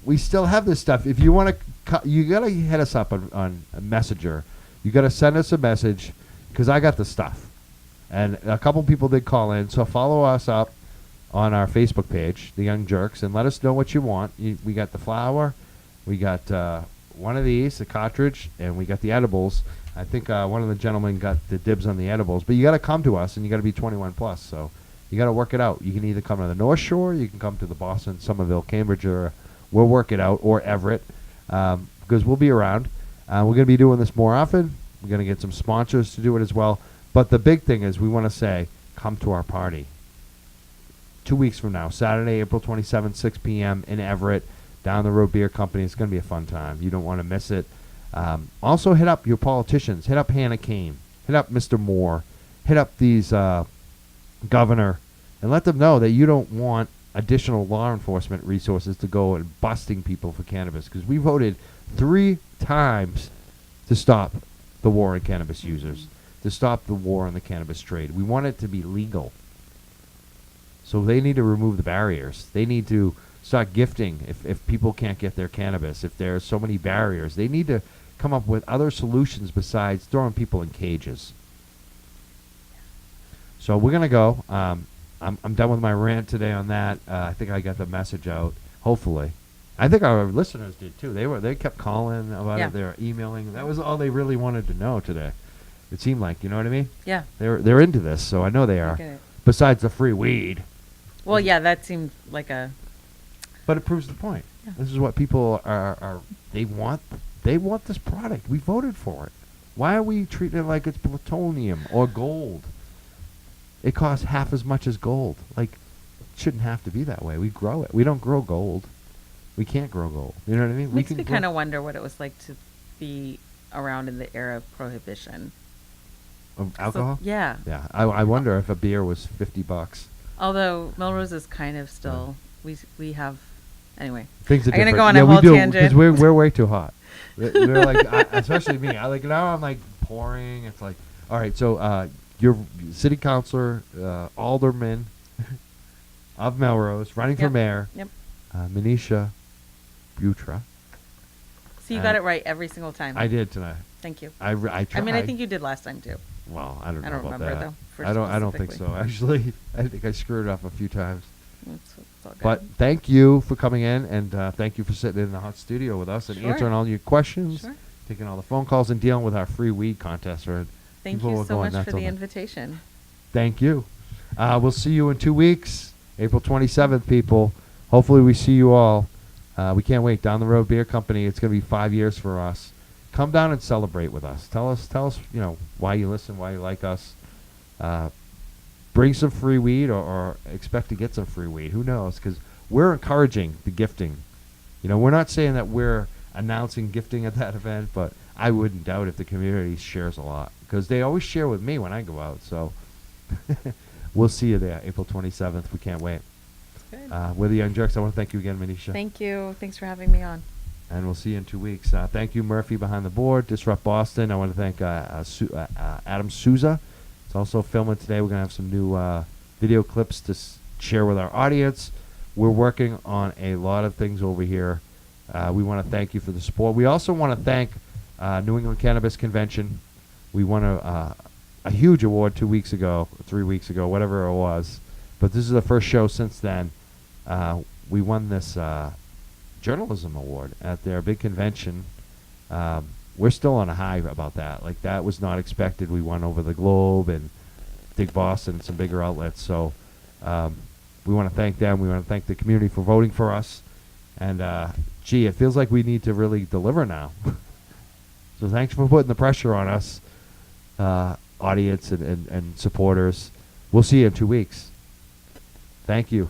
we still have this stuff. If you want to, you got to hit us up on Messenger. You got to send us a message because I got the stuff. And a couple people did call in. So follow us up on our Facebook page, The Young Jurks, and let us know what you want. We got the flour. We got one of these, the cartridge, and we got the edibles. I think one of the gentlemen got the dibs on the edibles. But you got to come to us, and you got to be 21 plus. So you got to work it out. You can either come to the North Shore, you can come to the Boston, Somerville, Cambridge, or we'll work it out, or Everett, because we'll be around. We're going to be doing this more often. We're going to get some sponsors to do it as well. But the big thing is we want to say, come to our party. 2 weeks from now, Saturday, April 27th, 6 p.m. in Everett, down the road beer company. It's going to be a fun time. You don't want to miss it. Also, hit up your politicians. Hit up Hannah Kane. Hit up Mr. Moore. Hit up these governor, and let them know that you don't want additional law enforcement resources to go and busting people for cannabis, because we voted 3 times to stop the war on cannabis users, to stop the war on the cannabis trade. We want it to be legal. So they need to remove the barriers. They need to start gifting if people can't get their cannabis. If there are so many barriers, they need to come up with other solutions besides throwing people in cages. So we're going to go. I'm done with my rant today on that. I think I got the message out, hopefully. I think our listeners did too. They kept calling about it. They were emailing. That was all they really wanted to know today. It seemed like, you know what I mean? Yeah. They're into this, so I know they are. Besides the free weed. Well, yeah, that seemed like a... But it proves the point. Yeah. This is what people are they want this product. We voted for it. Why are we treating it like it's plutonium or gold? It costs half as much as gold. Like, it shouldn't have to be that way. We grow it. We don't grow gold. We can't grow gold. You know what I mean? Makes me kind of wonder what it was like to be around in the era of prohibition. Of alcohol? So, yeah. Yeah. I wonder if a beer was $50. Although Melrose is kind of still, we have, anyway. Things are I'm going to different. go on a we whole do, tangent. because we're way too hot. We're like, especially me. Now I'm like pouring. It's like, all right, so your city councilor, alderman of Melrose, running for mayor, Manisha Butra. So you got it right every single time. I did tonight. Thank you. I tried. I mean, I think you did last time too. Well, I don't know about remember that. though. I don't think so. Actually, I think I screwed up a few times. It's all good. But thank you for coming in, and thank you for sitting in the hot studio with us and answering all your questions, taking all the phone calls, and dealing with our free weed contest. Right? Thank you so much for the invitation. Thank you. We'll see you in 2 weeks, April 27th, people. Hopefully we see you all. We can't wait. Down the Road Beer Company. It's going to be 5 years for us. Come down and celebrate with us. Tell us, why you listen, why you like us. Bring some free weed or expect to get some free weed. Who knows? Because we're encouraging the gifting. We're not saying that we're announcing gifting at that event, but I wouldn't doubt if the community shares a lot, because they always share with me when I go out. So we'll see you there, April 27th. We can't wait. Good. We're the Young Jurks. I want to thank you again, Manisha. Thank you. Thanks for having me on. And we'll see you in 2 weeks. Thank you, Murphy, behind the board, Disrupt Boston. I want to thank Adam Souza. It's also filming today. We're going to have some new video clips to share with our audience. We're working on a lot of things over here. We want to thank you for the support. We also want to thank New England Cannabis Convention. We won a huge award 2 weeks ago, 3 weeks ago, whatever it was. But this is the first show since then. We won this journalism award at their big convention. We're still on a high about that. Like, that was not expected. We won over the Globe and Big Boston and some bigger outlets. So we want to thank them. We want to thank the community for voting for us. And, it feels like we need to really deliver now. So thanks for putting the pressure on us, audience and supporters. We'll see you in 2 weeks. Thank you.